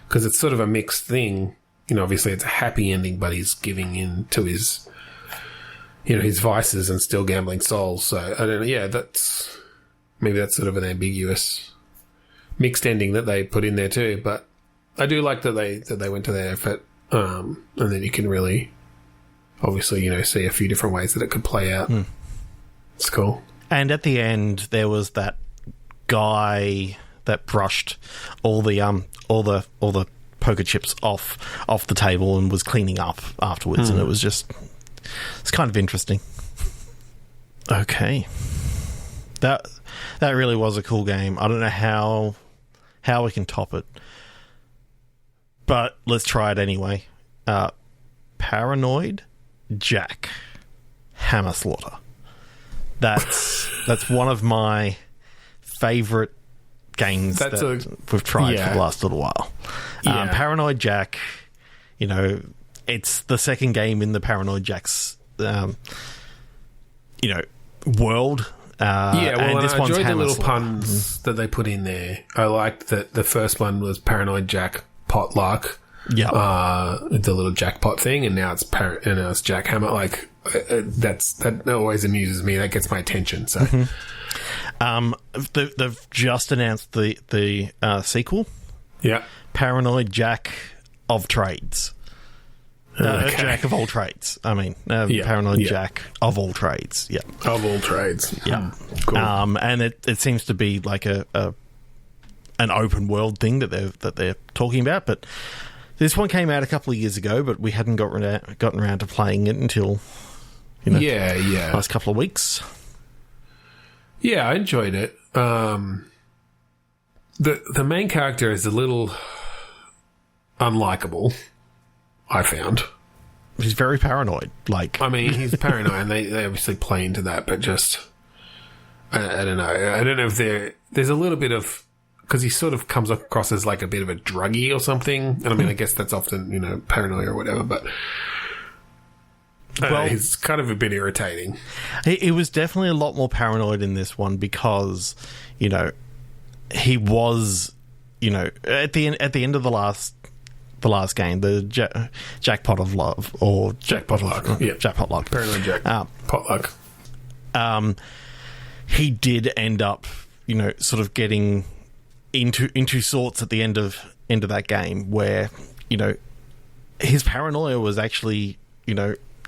because it's sort of a mixed thing. Obviously it's a happy ending, but he's giving in to his, his vices and still gambling souls. So I don't know. Yeah, maybe that's sort of an ambiguous mixed ending that they put in there too. But I do like that they went to their effort, and then you can really, obviously, see a few different ways that it could play out. It's cool. And at the end, there was that guy that brushed all the poker chips off the table and was cleaning up afterwards, and it's kind of interesting. Okay, that really was a cool game. I don't know how we can top it, but let's try it anyway. Paranoid Jack Hammer Slaughter. That's one of my favourite games that we've tried for the last little while. Paranoid Jack, it's the second game in the Paranoid Jack's, world. And this I enjoyed the little puns that they put in there. I liked that the first one was Paranoid Jack Potluck. Yeah, the little jackpot thing, and now it's Jack Hammer. Like that always amuses me. That gets my attention. So, they've just announced the sequel. Yeah, Paranoid Jack of Trades. Jack of all trades. I mean, Paranoid Jack of all trades. Yeah, of all trades. Yeah, cool. And it seems to be like an open world thing that they're talking about, but. This one came out a couple of years ago, but we hadn't gotten around to playing it until last couple of weeks. Yeah, I enjoyed it. The main character is a little unlikable, I found. He's very paranoid. He's paranoid, and they obviously play into that, but just I don't know. I don't know if there's a little bit of. Because he sort of comes across as like a bit of a druggie or something. And I guess that's often, paranoia or whatever, but he's kind of a bit irritating. He was definitely a lot more paranoid in this one because, he was, at the end of the last game, the Jackpot of Love or Jackpot Luck. Yeah. Jackpot Luck. Paranoid Jack. Potluck. He did end up, sort of getting into sorts at the end of that game where his paranoia was actually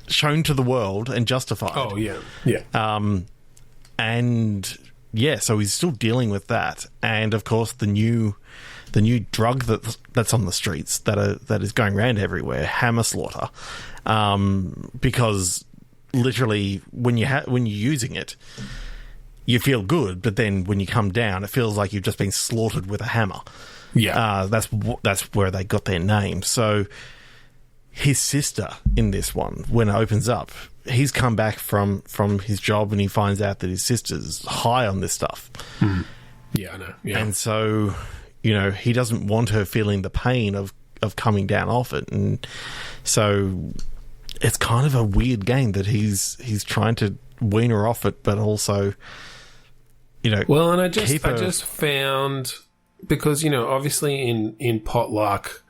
shown to the world and justified. Oh yeah. And so he's still dealing with that, and of course the new drug that's on the streets that is going around everywhere, Hammer Slaughter, because literally when you're using it. You feel good, but then when you come down, it feels like you've just been slaughtered with a hammer. Yeah, that's where they got their name. So his sister in this one, when it opens up, he's come back from his job and he finds out that his sister's high on this stuff. Yeah, I know. Yeah, and so he doesn't want her feeling the pain of coming down off it, and so it's kind of a weird game that he's trying to wean her off it, but also. Well, and I just found, because, obviously in Potluck,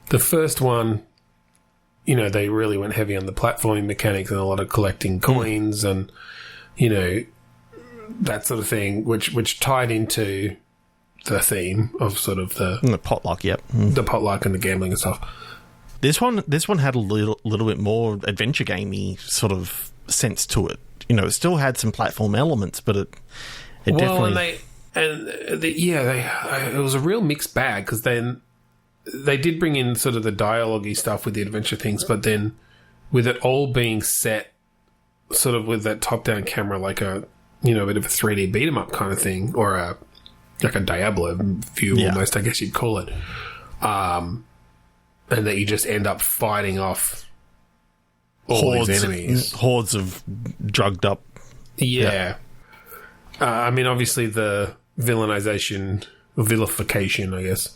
the first one, you know, they really went heavy on the platforming mechanics and a lot of collecting coins and, you know, that sort of thing, which tied into the theme of sort of the potluck, the potluck and the gambling and stuff. This one had a little bit more adventure gamey sort of sense to it. You know, it still had some platform elements, but it definitely. It was a real mixed bag because then they did bring in sort of the dialogue-y stuff with the adventure things, but then with it all being set sort of with that top-down camera, like a, you know, a bit of a 3D beat-em-up kind of thing, or like a Diablo view almost, I guess you'd call it. And that you just end up fighting off all these enemies. Hordes of drugged up. Yeah. I mean, obviously the vilification, I guess,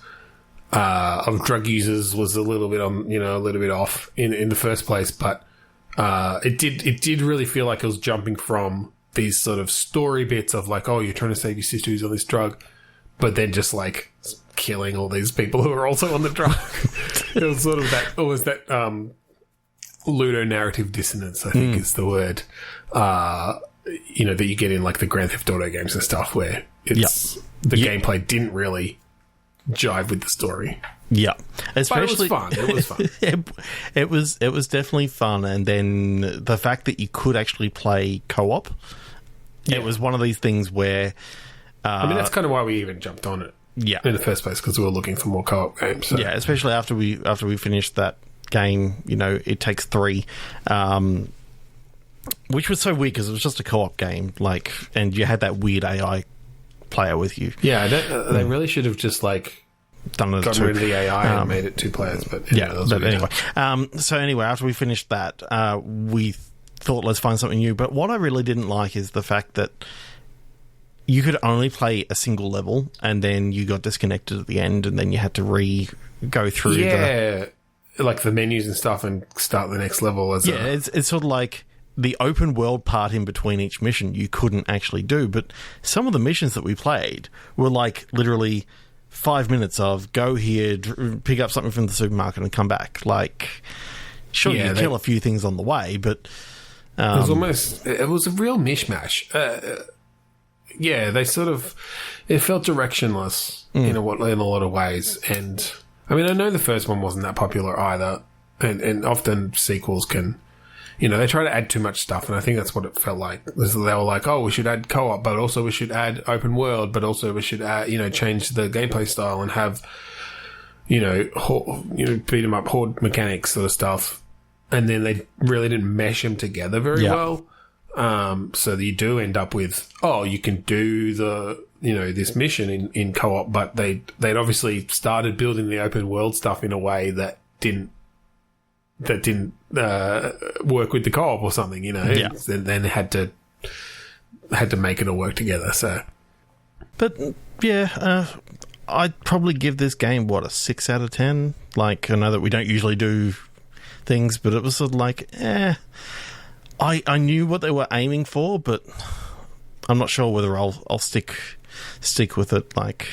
of drug users was a little bit off in the first place, but it did really feel like it was jumping from these sort of story bits of like, oh, you're trying to save your sister who's on this drug, but then just like killing all these people who are also on the drug. It was sort of that, ludonarrative dissonance, I think is the word, you know, that you get in like the Grand Theft Auto games and stuff where it's the gameplay didn't really jive with the story. Yeah. Especially, but it was fun. It was definitely fun. And then the fact that you could actually play co-op, it was one of these things where... I mean, that's kind of why we even jumped on it. Yeah. In the first place, because we were looking for more co-op games. So. Yeah, especially after we finished that game, you know, It Takes Three, which was so weird because it was just a co-op game, like, and you had that weird AI player with you. Yeah, they really should have just like done it gotten rid of the AI and made it 2 players. But anyway. So anyway, after we finished that, we thought let's find something new. But what I really didn't like is the fact that you could only play a single level, and then you got disconnected at the end, and then you had to go through like the menus and stuff, and start the next level. It's sort of like the open world part in between each mission you couldn't actually do. But some of the missions that we played were like literally 5 minutes of go here, pick up something from the supermarket, and come back. Like, sure, you kill a few things on the way, but it was a real mishmash. They sort of, it felt directionless in a lot of ways. And I mean, I know the first one wasn't that popular either, and often sequels can, you know, they try to add too much stuff, and I think that's what it felt like. They were like, oh, we should add co-op, but also we should add open world, but also we should add, you know, change the gameplay style and have, you know, beat 'em up horde mechanics sort of stuff. And then they really didn't mesh them together very well. So that you do end up with, you can do this mission in co-op, but they'd obviously started building the open world stuff in a way that didn't work with the co-op or something, you know. And then had to make it all work together. So, but I'd probably give this game a 6 out of 10. Like, I know that we don't usually do things, but it was sort of like, I knew what they were aiming for, but I'm not sure whether I'll stick with it. Like,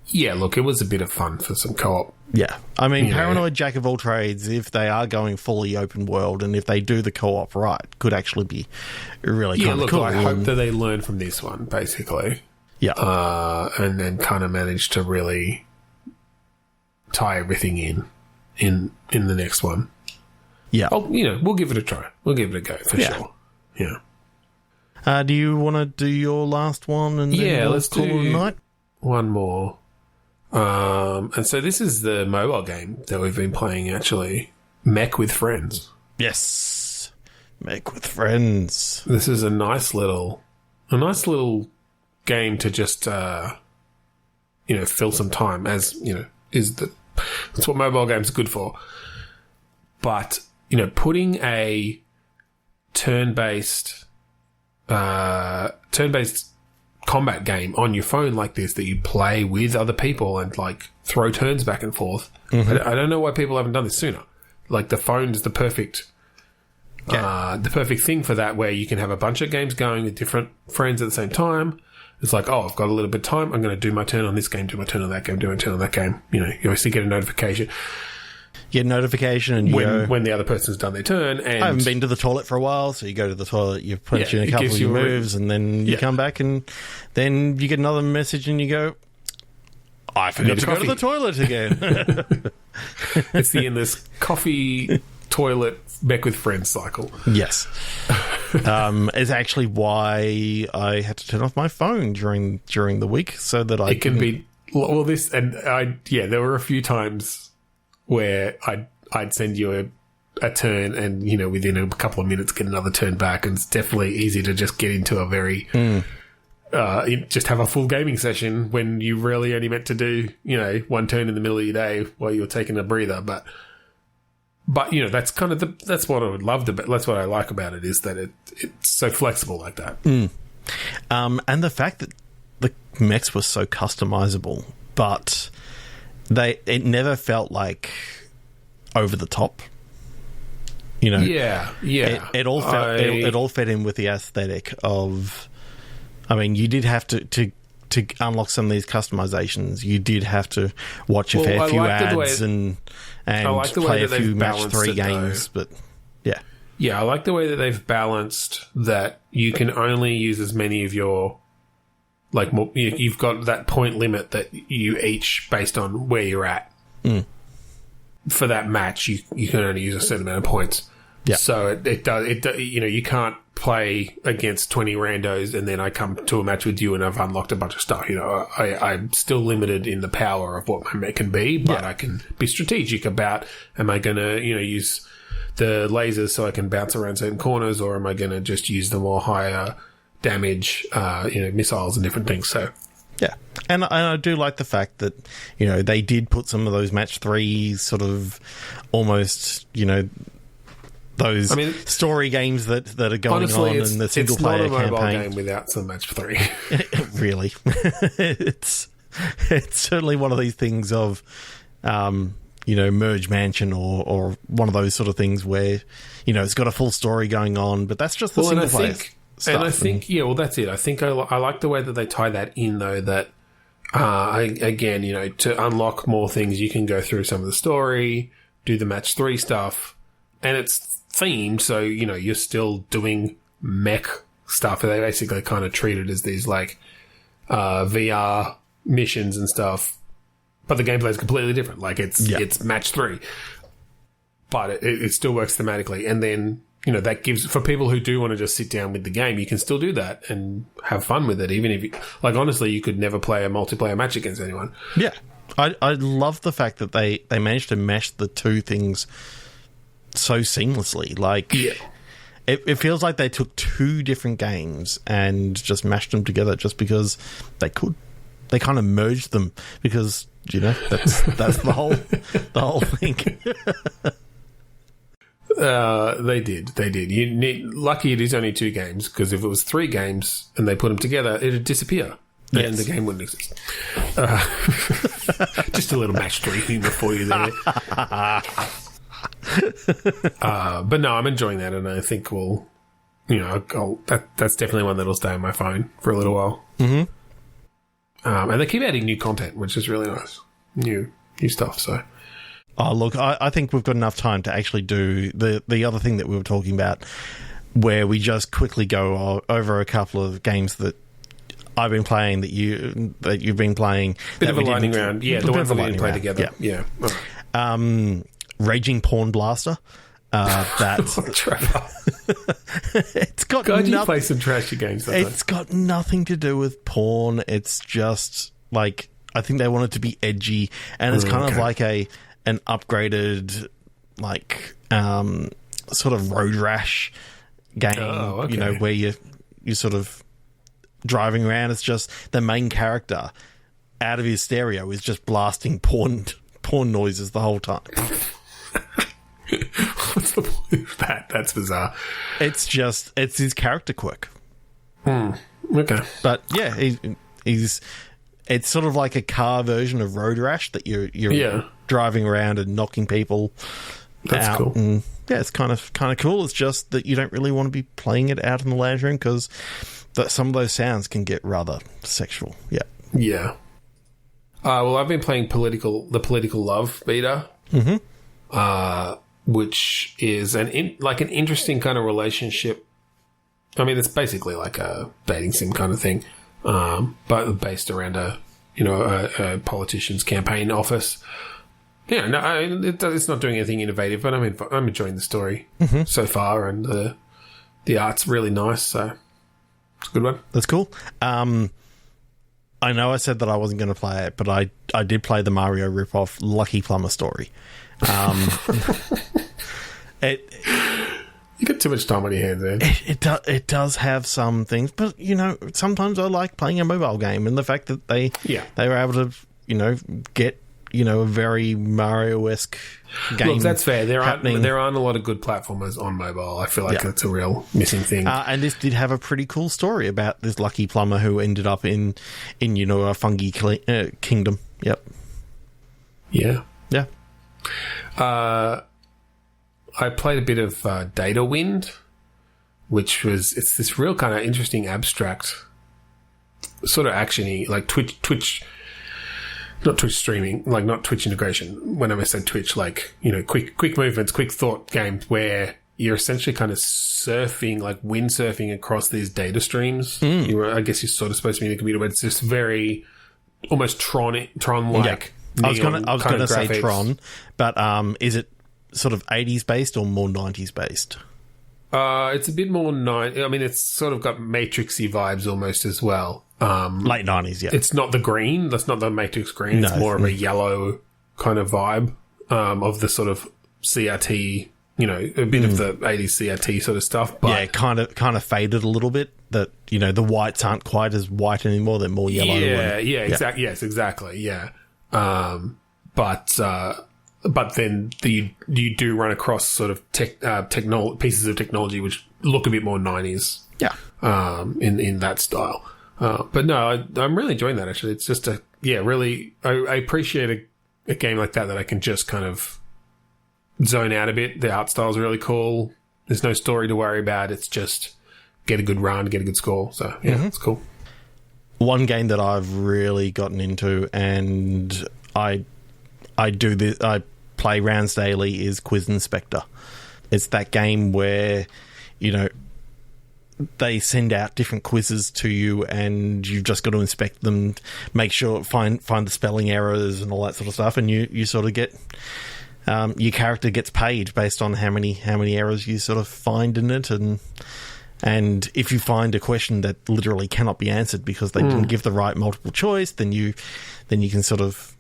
yeah, look, it was a bit of fun for some co-op. Yeah, I mean, Paranoid Jack of all trades, if they are going fully open world and if they do the co-op right, could actually be really kind of cool. I hope that they learn from this one, basically. Yeah, and then kind of manage to really tie everything in the next one. Yeah. Oh, you know, we'll give it a try. We'll give it a go for sure. Yeah. Do you want to do your last one and then let's call it a night? One more. And so this is the mobile game that we've been playing, actually. Mech With Friends. Yes. Mech With Friends. This is a nice little game to just, fill some time, as, you know, that's what mobile games are good for. But, you know, putting a turn-based combat game on your phone like this that you play with other people and, like, throw turns back and forth. Mm-hmm. I don't know why people haven't done this sooner. Like, the phone is the perfect thing for that, where you can have a bunch of games going with different friends at the same time. It's like, I've got a little bit of time. I'm going to do my turn on this game, do my turn on that game, do my turn on that game. You know, you obviously get a notification. get a notification and when the other person's done their turn. And I haven't been to the toilet for a while, so you go to the toilet, you punch in a couple of your moves, and then you come back, and then you get another message, and you go, I forgot to go to the toilet again. It's the endless coffee, toilet, Mech With Friends cycle. Yes. It's actually why I had to turn off my phone during the week so that I can be... Well, there were a few times where I'd send you a turn and, within a couple of minutes get another turn back, and it's definitely easy to just get into a very... just have a full gaming session when you really only meant to do, one turn in the middle of your day while you're taking a breather. But that's kind of that's what I would love to. That's what I like about it, is that it's so flexible like that. And the fact that the mechs were so customizable, but it never felt like over the top. Yeah. It all felt it all fed in with the aesthetic of. I mean, you did have to unlock some of these customizations. You did have to watch a fair few ads and play a few match 3 games. But I like the way that they've balanced that. You can only use as many of your you've got that point limit that you each based on where you're at. For that match, you can only use a certain amount of points. Yeah. So it does. You can't play against 20 randos and then I come to a match with you and I've unlocked a bunch of stuff. I'm still limited in the power of what my mech can be, but I can be strategic about, am I going to, use the lasers so I can bounce around certain corners, or am I going to just use the more higher damage, missiles and different things. So, yeah. And I do like the fact that, they did put some of those match 3 sort of almost, those story games that are going honestly, on in the single player campaign. It's not a mobile game without some match 3. Really. It's certainly one of these things of, Merge Mansion or one of those sort of things where, it's got a full story going on, but that's just the single player stuff. And I think, that's it. I think I like the way that they tie that in, though, that, again, to unlock more things, you can go through some of the story, do the match 3 stuff, and it's themed, so you're still doing mech stuff. They basically kind of treat it as these VR missions and stuff, but the gameplay is completely different. It's match 3, but it still works thematically. And then that gives, for people who do want to just sit down with the game, you can still do that and have fun with it. Even if honestly, you could never play a multiplayer match against anyone. Yeah, I love the fact that they managed to mesh the two things so seamlessly. It feels like they took 2 different games and just mashed them together just because they could. They kind of merged them because that's the whole thing. They did. Lucky it is only 2 games, because if it was 3 games and they put them together, it'd disappear. And the game wouldn't exist. Just a little match 3 humor for you there. But no, I'm enjoying that, and I think that's definitely one that'll stay on my phone for a little while. Mm-hmm. And they keep adding new content, which is really nice. New stuff, so... Oh, look, I think we've got enough time to actually do the other thing that we were talking about, where we just quickly go over a couple of games that I've been playing, that you've been playing. Bit of a lightning round. Yeah, the ones that we didn't play together. Yeah. Right. Raging Porn Blaster. Trevor. It's got you play some trashy games sometimes. It's got nothing to do with porn. It's just I think they want it to be edgy, and it's kind of like an upgraded sort of road rash game. Where you sort of driving around. It's just the main character out of his stereo is just blasting porn noises the whole time. What's the point of that? That's bizarre. It's his character quirk. Okay. But yeah, he's it's sort of like a car version of Road Rash that you're driving around and knocking people out. Cool. And yeah, it's kind of cool. It's just that you don't really want to be playing it out in the lounge room because some of those sounds can get rather sexual. Yeah. Yeah. Well, I've been playing the Political Love beta. Mm-hmm. which is an interesting kind of relationship. I mean, it's basically like a dating sim kind of thing, but based around a politician's campaign office. Yeah, no, it's not doing anything innovative, but I'm enjoying the story so far, and the art's really nice, so it's a good one. That's cool. I know I said that I wasn't going to play it, but I did play the Mario ripoff Lucky Plumber Story. You got too much time on your hands, man. It does have some things, but sometimes I like playing a mobile game, and the fact that they were able to get a very Mario-esque game. Look, that's fair. There aren't a lot of good platformers on mobile. I feel like that's a real missing thing. And this did have a pretty cool story about this lucky plumber who ended up in a fungi kingdom. Yep. Yeah. Yeah. I played a bit of Data Wind, which it's this real kind of interesting abstract sort of actiony, like Twitch. Not Twitch streaming, like not Twitch integration. When I say Twitch, like, quick movements, quick thought games where you're essentially kind of surfing, like windsurfing across these data streams. I guess you're sort of supposed to be in a computer, but it's just very almost Tron-like. Yeah. I was going to say graphics. Tron, but is it sort of 80s based or more 90s based? It's a bit more it's sort of got Matrixy vibes almost as well. Late 90s, yeah. It's not the green. That's not the Matrix green. No. It's more of a yellow kind of vibe of the sort of CRT, a bit of the 80s CRT sort of stuff. But yeah, kind of faded a little bit. That, the whites aren't quite as white anymore. They're more yellow. Exactly. Yes, exactly. Yeah. But then you do run across sort of pieces of technology which look a bit more 90s. Yeah. In that style. But no, I'm really enjoying that, actually. It's just really, I appreciate a game like that I can just kind of zone out a bit. The art style is really cool. There's no story to worry about. It's just get a good run, get a good score. So, yeah, it's cool. One game that I've really gotten into, and I do this, I play rounds daily, is Quiz Inspector. It's that game where, they send out different quizzes to you, and you've just got to inspect them, make sure, find the spelling errors and all that sort of stuff, and you sort of get your character gets paid based on how many errors you sort of find in it, and if you find a question that literally cannot be answered because they didn't give the right multiple choice, then you can sort of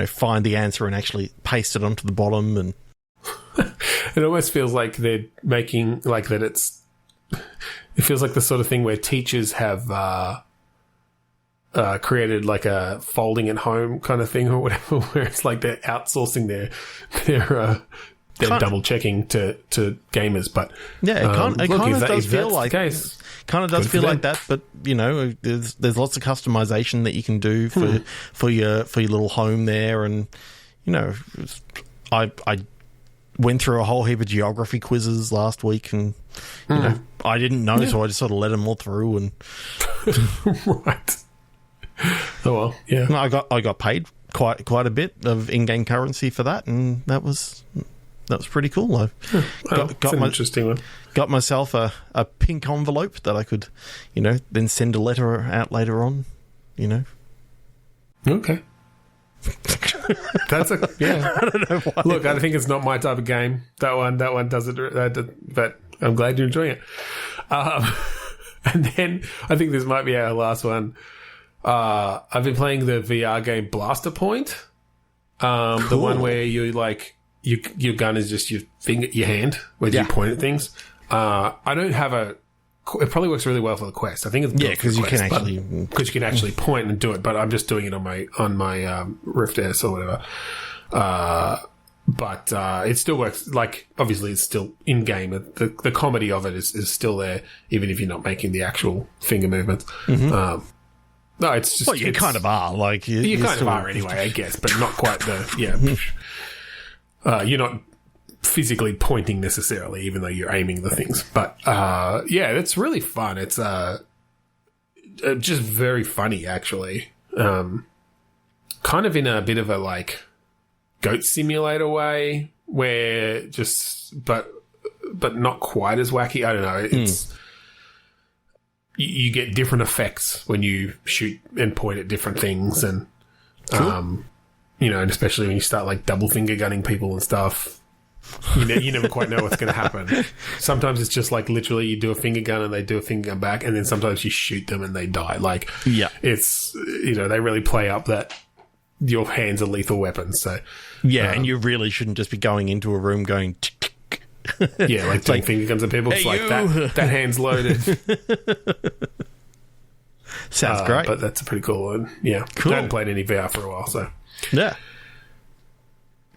find the answer and actually paste it onto the bottom. And it almost feels like they're making like that. It feels like the sort of thing where teachers have created like a folding at home kind of thing or whatever, where it's like they're outsourcing their double checking to gamers. But yeah, it kind of does feel like case, kind of does feel like that. But there's lots of customization that you can do for your little home there, and I went through a whole heap of geography quizzes last week, and I didn't know, so I just sort of let them all through. And right. Oh well, yeah. I got paid quite a bit of in-game currency for that, and that was pretty cool. I got an interesting one. Got myself a pink envelope that I could, then send a letter out later on. Okay. That's I don't know why. Look, I think it's not my type of game. That one does it, but I'm glad you're enjoying it. And then I think this might be our last one. I've been playing the VR game Blaster Point. Cool. The one where you like your gun is just your hand where you point at things. I don't have it probably works really well for the Quest. I think it's because you can actually point and do it. But I'm just doing it on my Rift S or whatever. But it still works. Like, obviously, it's still in game. The comedy of it is still there, even if you're not making the actual finger movements. No, it's just. Well, you kind of are. Like you kind of are anyway, I guess, but not quite the you're not physically pointing necessarily, even though you're aiming the things. But it's really fun. It's just very funny, actually. Kind of in a bit of a like goat simulator way, where but not quite as wacky. I don't know. It's you get different effects when you shoot and point at different things, and you know, and especially when you start like double finger gunning people and stuff. You never quite know what's going to happen. Sometimes it's just like literally you do a finger gun and they do a finger gun back, and then sometimes you shoot them and they die. Like, it's, you know, they really play up that your hands are lethal weapons. So and you really shouldn't just be going into a room going like doing finger guns at people. It's like that hand's loaded. Sounds great. But that's a pretty cool one. Yeah. Cool. I haven't played any VR for a while, so yeah.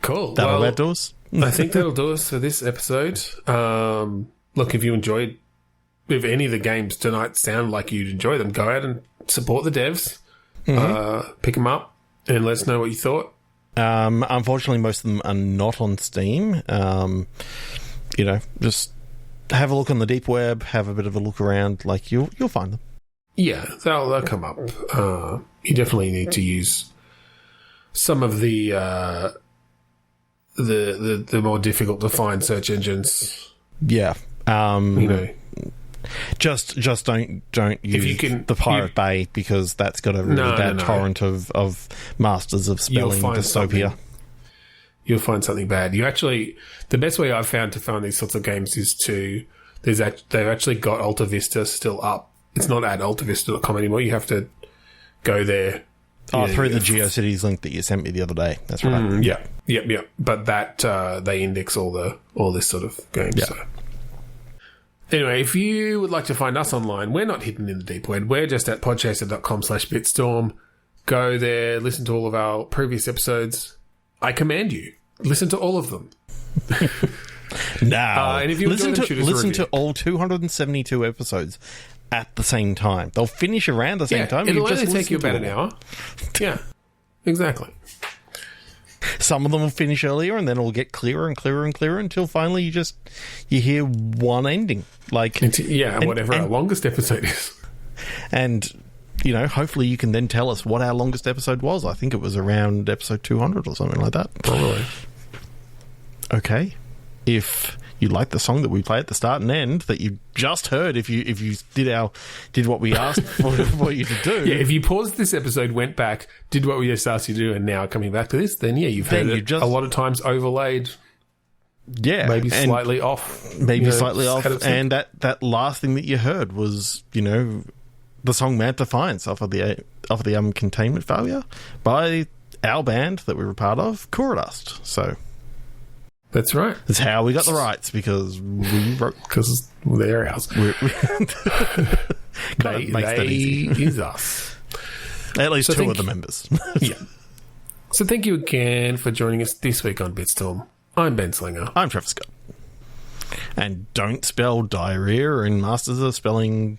Cool. That'll outdoors. I think that'll do us for this episode. Look, if you enjoyed, if any of the games tonight sound like you'd enjoy them, go out and support the devs. Pick them up and let us know what you thought. Unfortunately, most of them are not on Steam. You know, just have a look on the deep web, have a bit of a look around. Like you'll find them. Yeah, they'll come up. You definitely need to use some of the more difficult to find search engines. Yeah. You know, just don't use the Pirate Bay, because that's got a really bad torrent of Masters of Spelling Dystopia. You'll find something bad. The best way I've found to find these sorts of games is they've actually got Alta Vista still up. It's not at altavista.com anymore. You have to go there. Through the GeoCities link that you sent me the other day. That's right. Yeah. But that they index all this sort of games. Yeah. So. Anyway, if you would like to find us online, we're not hidden in the deep web. We're just at podchaser.com/bitstorm. Go there, listen to all of our previous episodes. I command you, listen to all of them. Now, and if you listen to all 272 episodes at the same time. They'll finish around the same time. It'll only take you about an hour. Yeah, exactly. Some of them will finish earlier, and then it'll get clearer and clearer and clearer until finally you hear one ending. Whatever our longest episode is. And, you know, hopefully you can then tell us what our longest episode was. I think it was around episode 200 or something like that. Probably. Okay. If you like the song that we play at the start and end that you just heard, if you did what we asked for you to do. Yeah, if you paused this episode, went back, did what we just asked you to do, and now coming back to this, then you've heard it a lot of times overlaid. Yeah. Maybe slightly off. And that last thing that you heard was, you know, the song Mad Defiance off of the Containment Failure by our band that we were part of, Dust. So that's right. That's how we got the rights, because we wrote... Because they're ours. They is us. At least two of the members. Yeah. So thank you again for joining us this week on Bitstorm. I'm Ben Slinger. I'm Trevor Scott. And don't spell diarrhea in Masters of Spelling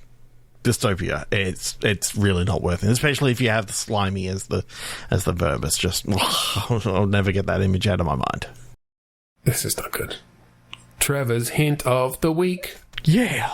Dystopia. It's really not worth it, especially if you have the slimy as the verb. It's just... I'll never get that image out of my mind. This is not good. Trevor's hint of the week. Yeah.